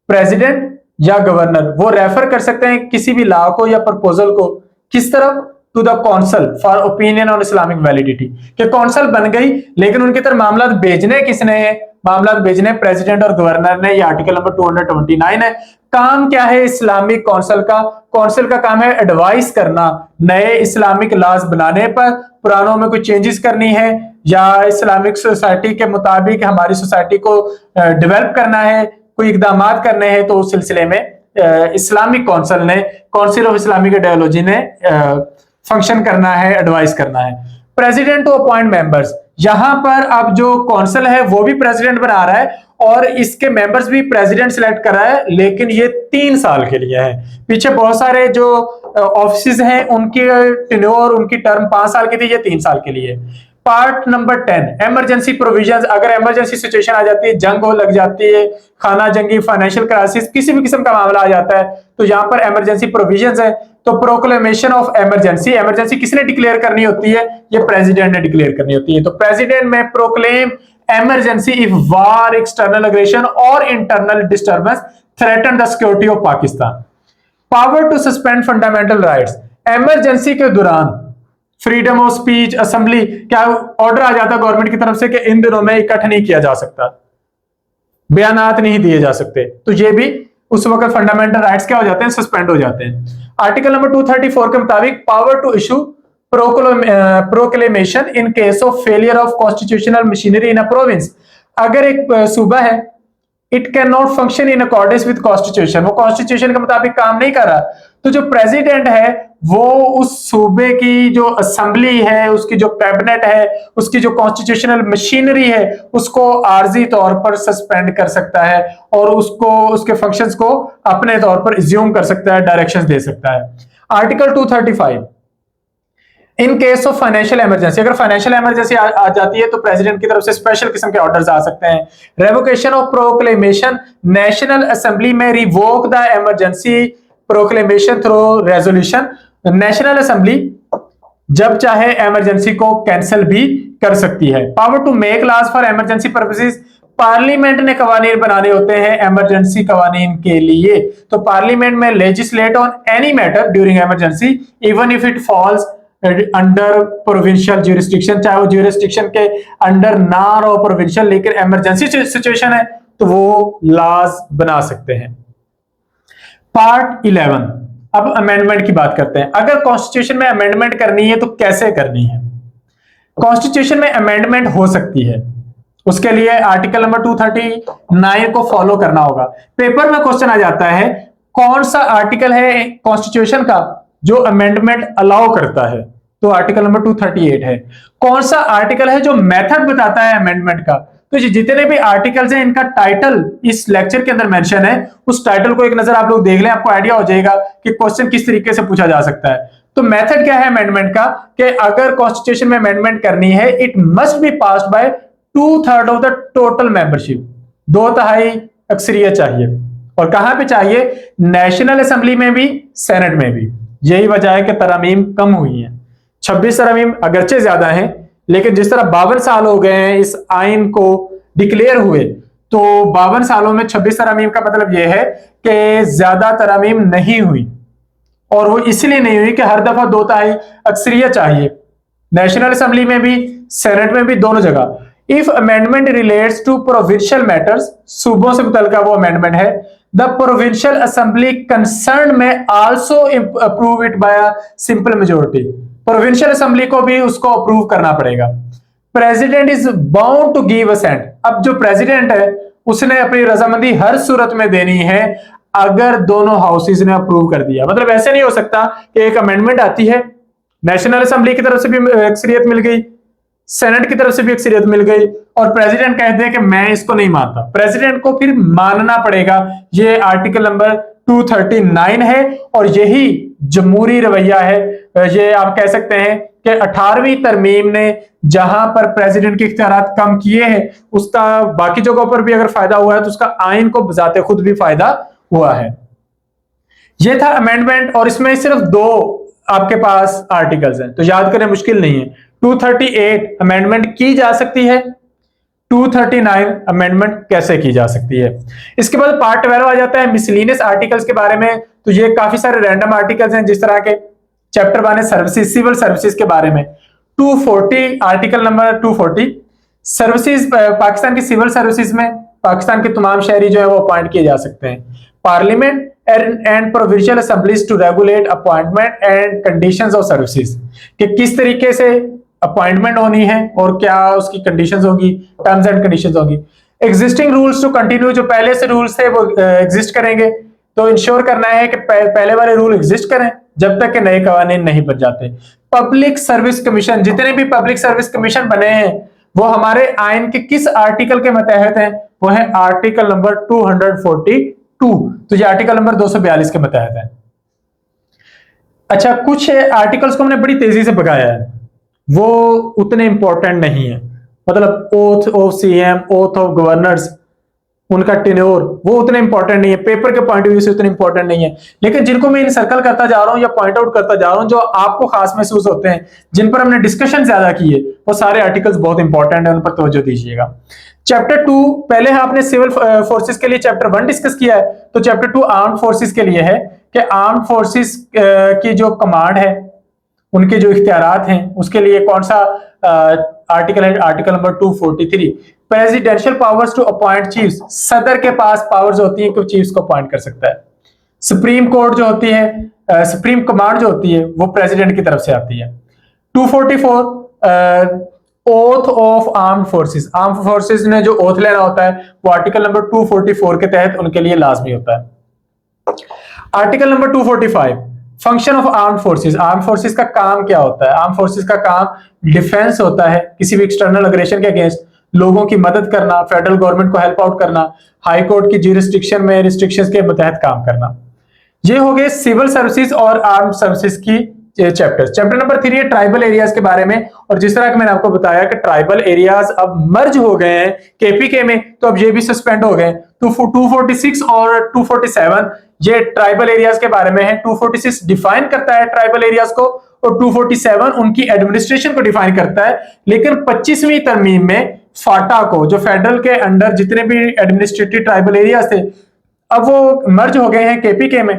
[SPEAKER 1] प्रेसिडेंट या गवर्नर वो रेफर कर सकते हैं किसी भी लॉ को या प्रपोजल को, किस तरफ, to the council for opinion on Islamic validity, कि काउंसिल बन गई लेकिन उनकी तरफ मामला भेजने किसने है, मामला भेजने प्रेसिडेंट और गवर्नर ने। ये आर्टिकल नंबर 229 है। काम क्या है इस्लामिक काउंसिल का? काउंसिल का काम है एडवाइस करना, नए इस्लामिक लॉज बनाने पर, पुरानों में कोई चेंजेस करनी है या इस्लामिक सोसाइटी के मुताबिक हमारी सोसाइटी को डेवलप करना है, कोई इकदाम करने हैं, तो उस सिलसिले में इस्लामिक काउंसिल ने, काउंसिल ऑफ इस्लामिक आइडियोलॉजी ने फंक्शन करना है, एडवाइस करना है। प्रेसिडेंट टू अपॉइंट मेंबर्स, यहां पर अब जो काउंसिल है वो भी प्रेसिडेंट बना रहा है और इसके मेंबर्स भी प्रेसिडेंट सिलेक्ट कर रहा है, लेकिन ये 3 साल के लिए है। पीछे बहुत सारे जो ऑफिस हैं उनकी टेन्योर, उनकी टर्म 5 साल की थी, ये 3 साल के लिए। Part number 10, emergency provisions. अगर इमरजेंसी सिचुएशन आ जाती है, जंग हो लग जाती है, खाना जंगी, फाइनेंशियल क्राइसिस, किसी भी किस्म का मामला आ जाता है, तो यहां पर इमरजेंसी प्रोविजंस है। तो प्रोक्लेमेशन ऑफ इमरजेंसी, इमरजेंसी किसने डिक्लेयर करनी होती है? ये प्रेसिडेंट ने डिक्लेयर करनी होती है। तो president may proclaim emergency if war, external aggression or internal disturbance threaten the security of Pakistan. Power to suspend fundamental rights, emergency के दौरान फ्रीडम ऑफ स्पीच, असेंबली, क्या ऑर्डर आ जाता है गवर्नमेंट की तरफ से कि इन दिनों में इकट्ठा नहीं किया जा सकता, बयानात नहीं दिए जा सकते, तो ये भी उस वक्त फंडामेंटल राइट्स क्या हो जाते हैं? सस्पेंड हो जाते हैं। आर्टिकल नंबर 234 के मुताबिक power to issue proclamation in case of failure of constitutional machinery in a province. अगर एक सूबा है, it can not function in accordance with constitution, वो कॉन्स्टिट्यूशन के मुताबिक काम नहीं कर रहा, तो जो प्रेसिडेंट है वो उस सूबे की जो असेंबली है, उसकी जो कैबिनेट है, उसकी जो कॉन्स्टिट्यूशनल मशीनरी है, उसको आर्जी तौर पर सस्पेंड कर सकता है और उसको, उसके फंक्शंस को अपने तौर पर एज्यूम कर सकता है, डायरेक्शंस दे सकता है। Article 235, in case of financial emergency, अगर फाइनेंशियल इमरजेंसी आ जाती है तो प्रेसिडेंट की तरफ से स्पेशल किस्म के ऑर्डर्स आ सकते हैं। Revocation of proclamation, national assembly may revoke the emergency proclamation through resolution. National assembly जब चाहे इमरजेंसी को कैंसिल भी कर सकती है। Power to make laws for emergency purposes, parliament ने कवानीन बनाने होते हैं इमरजेंसी कवानीन के लिए, तो पार्लियामेंट में legislate on any matter during emergency even if it falls under provincial jurisdiction, चाहे वो ज्यूरिस्डिक्शन के अंडर ना रहो प्रोविंशियल, लेकिन इमरजेंसी सिचुएशन है तो वो लॉज बना सकते हैं। पार्ट 11, अब अमेंडमेंट की बात करते हैं। अगर कॉन्स्टिट्यूशन में अमेंडमेंट करनी है तो कैसे करनी है? कॉन्स्टिट्यूशन में अमेंडमेंट हो सकती है, उसके लिए आर्टिकल नंबर 239 को फॉलो करना होगा। पेपर में क्वेश्चन आ जाता है कौन सा आर्टिकल है कॉन्स्टिट्यूशन का जो अमेंडमेंट अलाउ करता है, तो आर्टिकल नंबर 238 है। कौन सा आर्टिकल है जो मेथड बताता है अमेंडमेंट का? तो जितने भी आर्टिकल्स हैं इनका टाइटल इस लेक्चर के अंदर मेंशन है, उस टाइटल को एक नजर आप लोग देख लें, आपको आइडिया हो जाएगा कि क्वेश्चन किस तरीके से पूछा जा सकता है। तो मेथड क्या है अमेंडमेंट का कि अगर कॉन्स्टिट्यूशन में अमेंडमेंट करनी है, it must be passed by 2/3 of the total membership, 2/3 अक्सरियत चाहिए। और कहां पे चाहिए? नेशनल असेंबली में भी, सेनेट में भी। यही वजह है कि तरमीम कम हुई है। 26 तरमीम अगरचे ज्यादा हैं, लेकिन जिस तरह 52 साल हो गए हैं इस आइन को डिक्लेयर हुए, तो 52 सालों में 26 तरमीम का मतलब यह है कि ज्यादा तरमीम नहीं हुई, और वो इसलिए नहीं हुई कि हर दफा 2/3 अक्सरियत चाहिए, नेशनल असेंबली में भी, सेनेट में भी, दोनों जगह। If amendment relates to provincial matters, सूबों से मुतल्लिका वो अमेंडमेंट है, the provincial assembly concern may also approve it by simple majority. Provincial assembly को भी उसको अप्रूव करना पड़ेगा। President is bound to give assent, अब जो प्रेसिडेंट है उसने अपनी रजामंदी हर सूरत में देनी है अगर दोनों हाउसेज ने अप्रूव कर दिया। मतलब ऐसे नहीं हो सकता कि एक अमेंडमेंट आती है, नेशनल असेंबली की तरफ से भी अक्सरियत मिल गई, सेनेट की तरफ से भी अक्सरियत मिल गई, और प्रेसिडेंट कहते हैं कि मैं इसको नहीं मानता, प्रेसिडेंट को फिर मानना पड़ेगा। ये आर्टिकल नंबर 239 है और यही जमहूरी रवैया है। ये आप कह सकते हैं कि 18वीं तरमीम ने जहां पर प्रेसिडेंट के इख्तियारात कम किए हैं, उसका बाकी जगहों पर भी अगर फायदा हुआ है तो उसका आइन को बजाते खुद भी फायदा हुआ है। यह था अमेंडमेंट, और इसमें सिर्फ 2 आपके पास आर्टिकल्स हैं, तो याद करने मुश्किल नहीं है। 238 अमेंडमेंट की जा सकती है, 239 अमेंडमेंट कैसे की जा सकती है। इसके बाद पार्ट 12 आ जाता है मिसलिनियस आर्टिकल्स के बारे में। तो ये काफी सारे रैंडम आर्टिकल्स हैं, जिस तरह के चैप्टर 1 है सर्विसेज, सिविल सर्विसेज के बारे में। 240 आर्टिकल नंबर 240 सर्विसेज, पाकिस्तान की सिविल सर्विसेज में पाकिस्तान के तमाम शहरी जो है वो अपॉइंट किए जा सकते हैं। Parliament and provincial assemblies to regulate appointment and conditions of services, कि किस तरीके से अपॉइंटमेंट होनी है और क्या उसकी कंडीशंस होगी, टर्म्स एंड कंडीशंस होगी। एग्जिस्टिंग रूल्स टू कंटिन्यू, जो पहले से रूल्स थे वो एग्जिस्ट करेंगे, तो इंश्योर करना है कि पहले वाले रूल एग्जिस्ट करें जब तक कि नए कानून नहीं बन जाते। पब्लिक सर्विस कमीशन, जितने भी पब्लिक सर्विस कमीशन बने हैं वो हमारे आइन के किस आर्टिकल के मतहत हैं, वो है आर्टिकल नंबर 242। तो ये आर्टिकल नंबर 242 के मतहत है। अच्छा, कुछ आर्टिकल्स को हमने बड़ी तेजी से भगाया है, वो उतने इंपॉर्टेंट नहीं है। मतलब oath of CM, oath of governors, उनका टेन्योर वो उतने इंपॉर्टेंट नहीं है, पेपर के पॉइंट ऑफ व्यू से उतने इंपॉर्टेंट नहीं है। लेकिन जिनको मैं सर्कल करता जा रहा हूं या पॉइंट आउट करता जा रहा हूं, जो आपको खास महसूस होते हैं, जिन पर हमने डिस्कशन ज्यादा की है, वो सारे आर्टिकल्स बहुत इंपॉर्टेंट है, उन पर तवज्जो दीजिएगा। चैप्टर 2 पहले आपने सिविल फोर्सेस के लिए चैप्टर 1 डिस्कस किया है, तो चैप्टर 2 आर्म्ड फोर्सेस के लिए है कि आर्म्ड फोर्सेस की जो कमांड है, उनके जो इख्तियारात हैं, उसके लिए कौन सा आर्टिकल है, article number 243। Presidential powers to appoint chiefs, सदर के पास पावर्स होती है कि चीफ्स को अपॉइंट कर सकता है। सुप्रीम कोर्ट जो होती है, सुप्रीम कमांड जो होती है, वो प्रेसिडेंट की तरफ से आती है। 244 oath of armed forces, armed forces ने जो ओथ लेना होता है वो आर्टिकल नंबर 244 के तहत उनके लिए लाजमी होता है। Article number 245 function of armed forces, armed forces का काम क्या होता है। आर्म्ड फोर्सेस का काम डिफेंस होता है, किसी भी एक्सटर्नल अग्रेशन के अगेंस्ट लोगों की मदद करना, फेडरल गवर्नमेंट को हेल्प आउट करना, हाई कोर्ट की ज्यूरिसडिक्शन में रिस्ट्रिक्शंस के तहत काम करना। ये हो गए सिविल सर्विसेज और आर्म्ड सर्विसेज की चैप्टर्स। चैप्टर नंबर 3 है ट्राइबल एरियाज के बारे में, और जिस तरह कि मैंने आपको बताया कि ट्राइबल एरियाज अब मर्ज हो गए हैं केपीके में, तो अब ये भी सस्पेंड हो गए। तो 246 और 247 ये ट्राइबल एरियाज के बारे में है। 246 डिफाइन करता है ट्राइबल एरियाज को, और 247 उनकी एडमिनिस्ट्रेशन को डिफाइन करता है। लेकिन 25वीं तरमीम में फाटा को, जो फेडरल के अंडर जितने भी एडमिनिस्ट्रेटिव ट्राइबल एरियाज थे, अब वो मर्ज हो गए हैं केपीके में,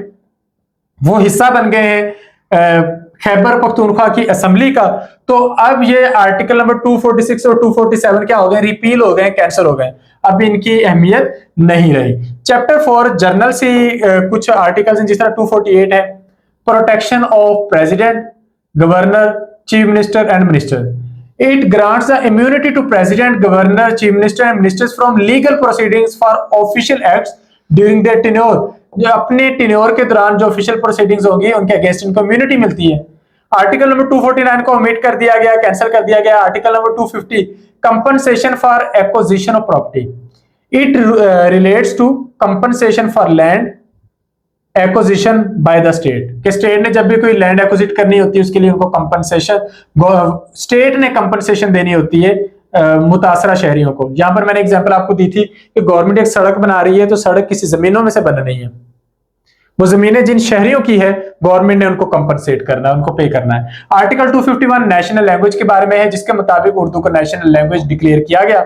[SPEAKER 1] वो हिस्सा बन गए हैं खैबर पख्तूनख्वा की असेंबली का। तो अब ये आर्टिकल नंबर 246 और 247 क्या हो गए, रिपील हो गए, कैंसिल हो गए, अब इनकी अहमियत नहीं रही। चैप्टर 4 जर्नल से कुछ आर्टिकल्स हैं, जिस तरह 248 है protection of president, governor, chief minister and minister. It grants the immunity to president, governor, chief minister and ministers from legal proceedings for official acts during their tenure। जो अपने tenure के दौरान जो ऑफिशियल प्रोसीडिंग्स होंगी उनके against इनको immunity मिलती है। आर्टिकल नंबर 249 को ओमिट कर दिया गया, कैंसिल कर दिया गया। Article number 250 compensation for acquisition of property, it relates to compensation for land acquisition by the state, कि स्टेट ने जब भी कोई लैंड एक्विजिट करनी होती है उसके लिए उनको कंपनसेशन, स्टेट ने कंपनसेशन देनी होती है मुतासरा शहरियों को। यहां पर मैंने एग्जांपल आपको दी थी कि गवर्नमेंट एक सड़क बना रही है, तो सड़क किसी जमीनों में से बन रही है, वो जमीनें जिन शहरियों की है गवर्नमेंट ने उनको कंपनसेट करना है, उनको पे करना है। आर्टिकल 251 नेशनल लैंग्वेज के बारे में है, जिसके मुताबिक उर्दू को नेशनल लैंग्वेज डिक्लेयर किया गया,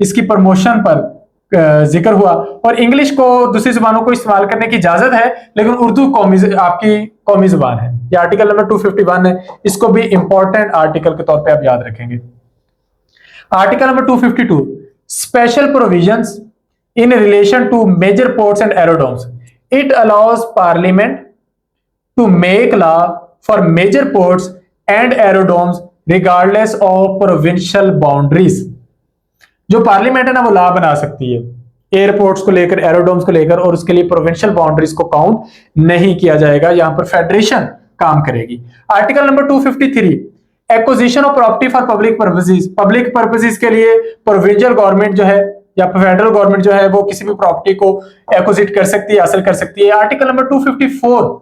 [SPEAKER 1] इसकी प्रमोशन पर जिक्र हुआ, और इंग्लिश को दूसरी जुबानों को इस्तेमाल करने की इजाजत है, लेकिन उर्दू आपकी कौमी जुबान है। ये आर्टिकल नंबर 251 है, इसको भी इंपॉर्टेंट आर्टिकल के तौर पे आप याद रखेंगे। Article number 252 special provisions in relation to major ports and aerodromes, it allows parliament to make law for major ports and aerodromes regardless of provincial boundaries. जो पार्लियामेंट है ना, वो लॉ बना सकती है एयरपोर्ट्स को लेकर, एरोड्रोम्स को लेकर, और उसके लिए प्रोविंशियल बाउंड्रीज को काउंट नहीं किया जाएगा, यहां पर फेडरेशन काम करेगी। Article number 253 acquisition of property for public purposes, public purposes के लिए प्रोविंशियल गवर्नमेंट जो है या फेडरल गवर्नमेंट जो है वो किसी भी प्रॉपर्टी को एक्विजिट कर सकती है, हासिल कर सकती है। Article number 254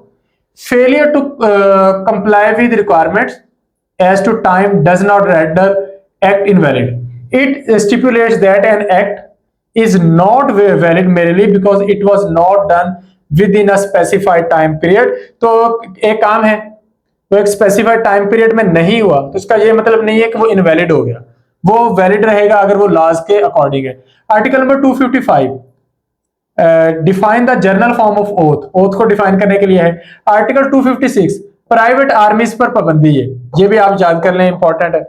[SPEAKER 1] failure to comply with requirements as to time does not render act invalid, it stipulates that an act is not valid merely because it was not done within a specified time period। तो एक काम है वो एक specified time period में नहीं हुआ तो इसका ये मतलब नहीं है कि वो इनवैलिड हो गया, वो वैलिड रहेगा अगर वो लॉज के अकॉर्डिंग है। Article number 255 define the journal form of oath, oath को डिफाइन करने के लिए है। आर्टिकल 256 प्राइवेट आर्मीज पर पाबंदी है, ये भी आप याद कर लें, इंपॉर्टेंट है।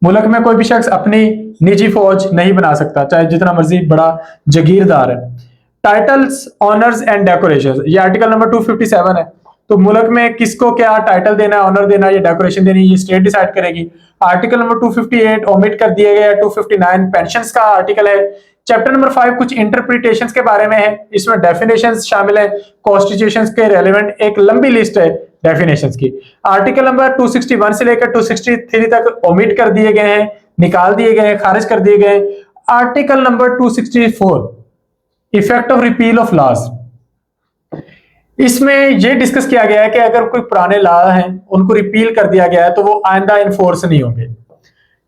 [SPEAKER 1] मुल्क में कोई भी शख्स अपनी निजी फौज नहीं बना सकता, चाहे जितना मर्जी बड़ा जगीरदार है। टाइटल्स, ऑनर्स एंड डेकोरेशन, ये आर्टिकल नंबर 257 है। तो मुल्क में किसको क्या टाइटल देना है, ऑनर देना है या डेकोरेशन देनी है, ये स्टेट डिसाइड करेगी। आर्टिकल नंबर 258 ओमिट कर दिए गए। 259 पेंशंस का आर्टिकल है। चैप्टर नंबर 5 कुछ इंटरप्रिटेशंस के बारे में है, इसमें डेफिनेशंस शामिल है, कॉन्स्टिट्यूशंस के रेलेवेंट एक लंबी लिस्ट है डेफिनेशंस की। आर्टिकल नंबर 261 से लेकर 263 तक ओमिट कर दिए गए हैं, निकाल दिए गए हैं, खारिज कर दिए गए। Article number 264 effect of repeal of laws, इसमें यह डिस्कस किया गया है कि अगर कोई पुराने लॉ हैं उनको रिपील कर दिया गया है तो वो आइंदा इन्फोर्स नहीं होंगे।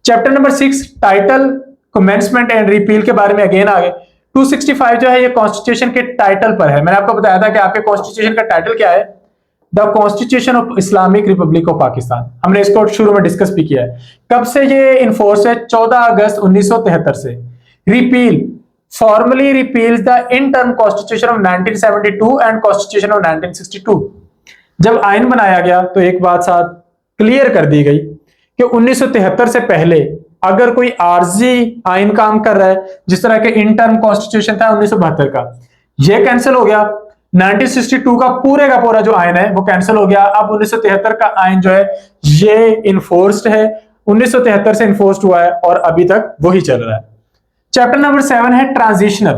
[SPEAKER 1] Chapter number 6 title, commencement and repeal के बारे में अगेन आ गए। 265 जो है ये कॉन्स्टिट्यूशन के टाइटल पर है। मैंने आपको बताया था कि आपके कॉन्स्टिट्यूशन का टाइटल क्या है, the constitution of Islamic Republic of Pakistan. हमने इसको शुरू में डिस्कस भी किया है। कब से ये इन्फोर्स है, 14 अगस्त 1973 से। Repeal formally repeals the interim constitution of 1972 and constitution of 1962। जब आइन बनाया गया तो एक बात साथ क्लियर कर दी गई कि 1973 से पहले अगर कोई आरजी आइन काम कर रहा है, जिस तरह के इंटर्म कॉन्स्टिट्यूशन था 1972 का, ये कैंसिल हो गया। 1962 का पूरा जो आइन है वो कैंसिल हो गया। अब 1973 का आइन जो है ये इन्फोर्स्ड है, 1973 से इन्फोर्स्ड हुआ है और अभी तक वही चल रहा है। चैप्टर नंबर 7 है ट्रांजिशनल।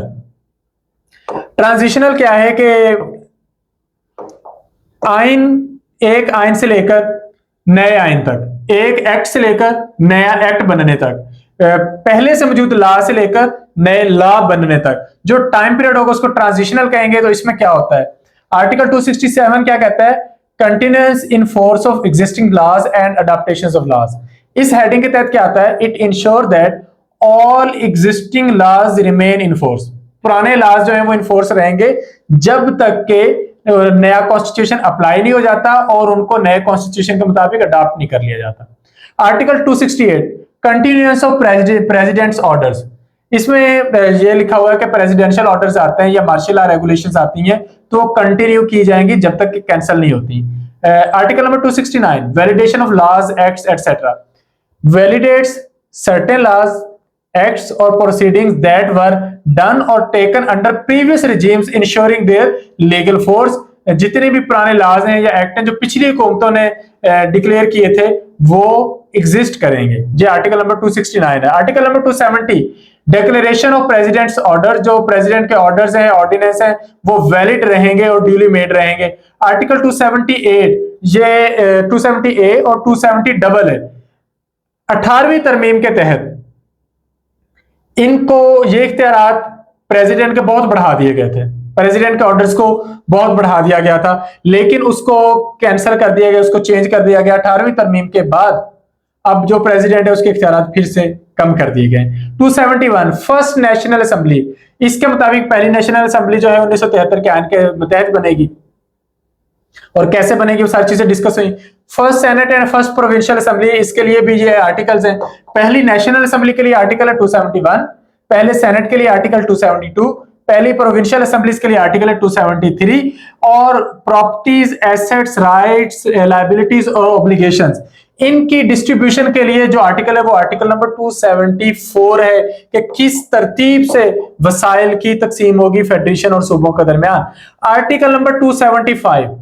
[SPEAKER 1] ट्रांजिशनल क्या है कि आइन, एक आइन से लेकर नए आइन तक, एक एक्ट से लेकर नया एक्ट बनने तक, पहले से मौजूद लॉ से लेकर नए लॉ बनने तक जो टाइम पीरियड होगा उसको ट्रांजिशनल कहेंगे। तो इसमें क्या होता है, आर्टिकल 267 क्या कहता है, continuous in force of existing laws and adaptations of laws. इस हेडिंग के तहत क्या आता है, it ensure that all existing laws remain in force. पुराने लॉज जो है वो इन फोर्स रहेंगे जब तक के नया कॉन्स्टिट्यूशन अप्लाई नहीं हो जाता और उनको नए कॉन्स्टिट्यूशन के मुताबिक अडॉप्ट नहीं कर लिया जाता। Article 268 continuance of president's orders, इसमें ये लिखा हुआ है कि प्रेसिडेंशियल ऑर्डर्स आते हैं या मार्शल लॉ रेगुलेशंस आती हैं तो वो कंटिन्यू की जाएंगी जब तक कि कैंसिल नहीं होती। Article number 269 validation of laws, acts etcetera, validates certain laws, acts or proceedings that were done or taken under previous regimes ensuring their legal force। जितने भी पुराने लॉज हैं या एक्ट हैं जो पिछली हुकूमतों ने डिक्लेयर किए थे वो एग्जिस्ट करेंगे। ये आर्टिकल नंबर 269 है। Article number 270 declaration of president's order, जो प्रेसिडेंट के ऑर्डर्स हैं, ऑर्डिनेंस हैं, वो वैलिड रहेंगे और ड्यूली मेड रहेंगे। आर्टिकल 278 ये 270A और 270 डबल है। 18वीं तरमीम के तहत इनको ये इख्तियारात प्रेसिडेंट के बहुत बढ़ा दिए गए थे, प्रेसिडेंट के ऑर्डर्स को बहुत बढ़ा दिया गया था लेकिन उसको कैंसिल कर दिया गया, उसको चेंज कर दिया गया 18वीं तरमीम के बाद। अब जो प्रेसिडेंट है उसके इख्तियारात फिर से कम कर दिए गए। 271 फर्स्ट नेशनल असेंबली, इसके मुताबिक पहली नेशनल असेंबली जो है 1973 के आइन के तहत बनेगी और कैसे बनेगी वो सारी चीजें डिस्कस हुई। First senate and first provincial assembly, इसके लिए भी ये आर्टिकल्स हैं। पहली नेशनल असेंबली के लिए आर्टिकल है 271, पहले सेनेट के लिए आर्टिकल 272, पहली प्रोविंशियल असेंबलीज के लिए आर्टिकल है 273 और प्रॉपर्टीज, एसेट्स, राइट्स, लायबिलिटीज और ऑब्लिगेशंस, इनकी डिस्ट्रीब्यूशन के लिए जो आर्टिकल है वो आर्टिकल नंबर 274 है कि किस तरतीब से वसाइल की तकसीम होगी फेडरेशन और सूबों के दरमियान। Article number 275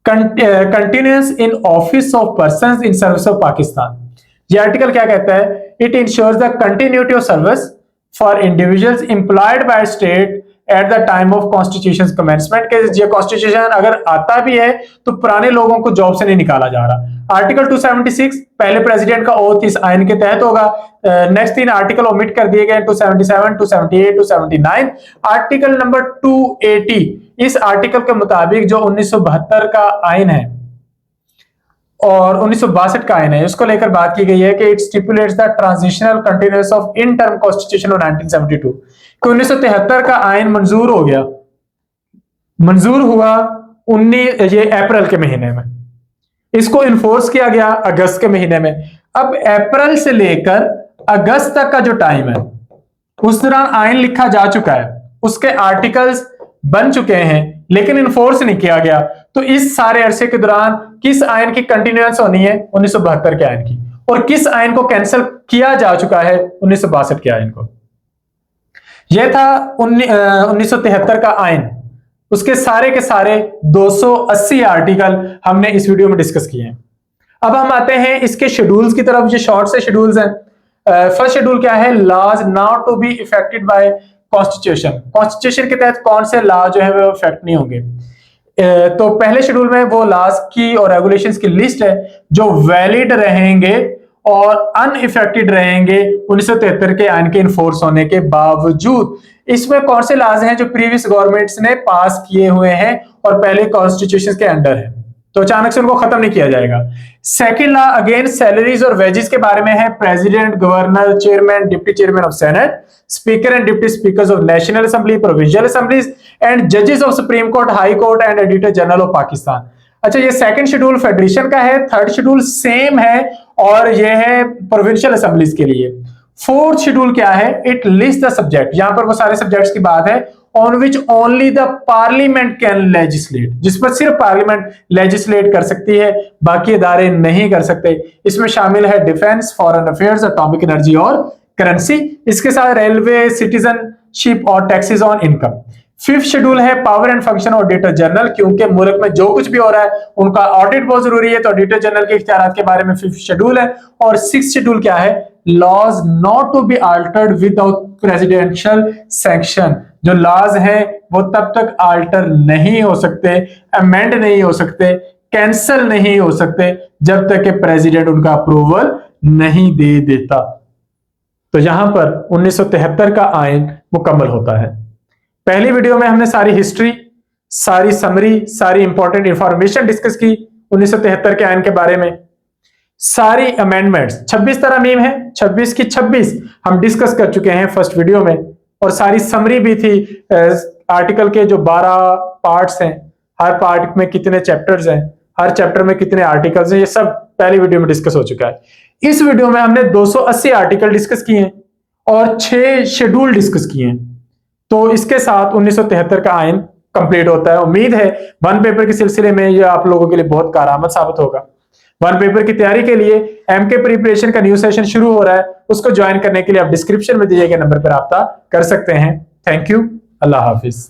[SPEAKER 1] continuous in office of persons in service of Pakistan. ये आर्टिकल क्या कहता है, it ensures the continuity of service for individuals employed by state at the time of constitution commencement के। ये कॉन्स्टिट्यूशन अगर आता भी है तो पुराने लोगों को जॉब से नहीं निकाला जा रहा। आर्टिकल 276 पहले प्रेसिडेंट का ओथ इस आइन के तहत होगा। नेक्स्ट 3 आर्टिकल ओमिट कर दिए गए, 277, 278, 279। आर्टिकल नंबर 280, इस आर्टिकल के मुताबिक जो 1972 का आइन है और 1962 का आइन है उसको लेकर बात की गई है कि it stipulates the transitional continuous of interim constitution of 1972 कि 1973 का आइन मंजूर हो गया, मंजूर हुआ 19 ये अप्रैल के महीने में इसको इन्फोर्स किया गया अगस्त के महीने में। अब अप्रैल से लेकर अगस्त तक का जो टाइम है, उस दौरान आयन लिखा जा चुका है, उसके आर्टिकल्स बन चुके हैं, लेकिन इन्फोर्स नहीं किया गया। तो इस सारे अरसे के दौरान किस आयन की कंटिन्यूएंस होनी है? 1972 के आयन की। और किस आयन को कैंसिल किया जा चुका है? 1962 के आयन को। यह था 1973 का आयन। उसके सारे के सारे 280 आर्टिकल हमने इस वीडियो में डिस्कस किए हैं। अब हम आते हैं इसके शेड्यूल्स की तरफ। ये शॉर्ट से शेड्यूल्स हैं। फर्स्ट शेड्यूल क्या है? Laws not to be affected by constitution. Constitution के तहत कौन से लॉ जो है वो इफेक्ट नहीं होंगे। तो पहले शेड्यूल में वो लॉज की और रेगुलेशंस की लिस्ट है जो वैलिड रहेंगे और अनइफेक्टेड रहेंगे 1973 के आयन के इन्फोर्स होने के बावजूद। इसमें कौन से लॉज हैं जो प्रीवियस गवर्नमेंट्स ने पास किए हुए हैं और पहले कॉन्स्टिट्यूशन के अंडर है, तो अचानक से उनको खत्म नहीं किया जाएगा। सेकंड लॉ अगेन सैलरीज और वेजेस के बारे में है। President, governor, chairman, deputy chairman of senate, speaker and deputy speakers of national assembly, provincial assemblies and जजेस of supreme court, high court and editor general of Pakistan. अच्छा, ये second schedule federation का है। थर्ड शेड्यूल सेम है और ये है provincial assemblies के लिए। फोर्थ शेड्यूल क्या है? It list the subject. यहां पर वो सारे सब्जेक्ट्स की बात है on which only the parliament can legislate, जिस पर सिर्फ पार्लियामेंट लेजिस्लेट कर सकती है, बाकी इदारे नहीं कर सकते। इसमें शामिल है defence, foreign affairs, atomic energy और करेंसी। इसके साथ रेलवे, सिटीजनशिप और taxes on income. Fifth schedule है power and function auditor general, क्योंकि मुल्क में जो कुछ भी हो रहा है उनका ऑडिट बहुत जरूरी है, तो ऑडिटर जनरल के इख्तियारात के बारे में फिफ्थ शेड्यूल है। और सिक्स्थ शेड्यूल क्या है? Laws not to be altered without presidential sanction. जो लॉज हैं वो तब तक अल्टर नहीं हो सकते, अमेंड नहीं हो सकते, कैंसल नहीं हो सकते जब तक कि प्रेसिडेंट उनका अप्रूवल नहीं दे देता। तो यहां पर 1973 का आयन मुकम्मल होता है। पहली वीडियो में हमने सारी हिस्ट्री, सारी समरी, सारी इंपॉर्टेंट इंफॉर्मेशन डिस्कस की 1973 के आयन के बारे में। सारी अमेंडमेंट्स 26 तरमीम है, 26 की 26 हम डिस्कस कर चुके हैं फर्स्ट वीडियो में। और सारी समरी भी थी आर्टिकल के जो 12 पार्ट्स हैं, हर पार्ट में कितने चैप्टर्स हैं, हर चैप्टर में कितने आर्टिकल्स हैं, ये सब पहली वीडियो में डिस्कस हो चुका है। इस वीडियो में हमने 280 आर्टिकल डिस्कस किए हैं और 6 शेड्यूल डिस्कस किए हैं। तो इसके साथ 1973 का आयन कंप्लीट होता है। उम्मीद है वन पेपर के सिलसिले में यह आप लोगों के लिए बहुत कारआमद साबित होगा। वन पेपर की तैयारी के लिए एमके प्रिपरेशन का न्यू सेशन शुरू हो रहा है, उसको ज्वाइन करने के लिए आप डिस्क्रिप्शन में दिए गए नंबर पर राब्ता कर सकते हैं। Thank you, Allah Hafiz.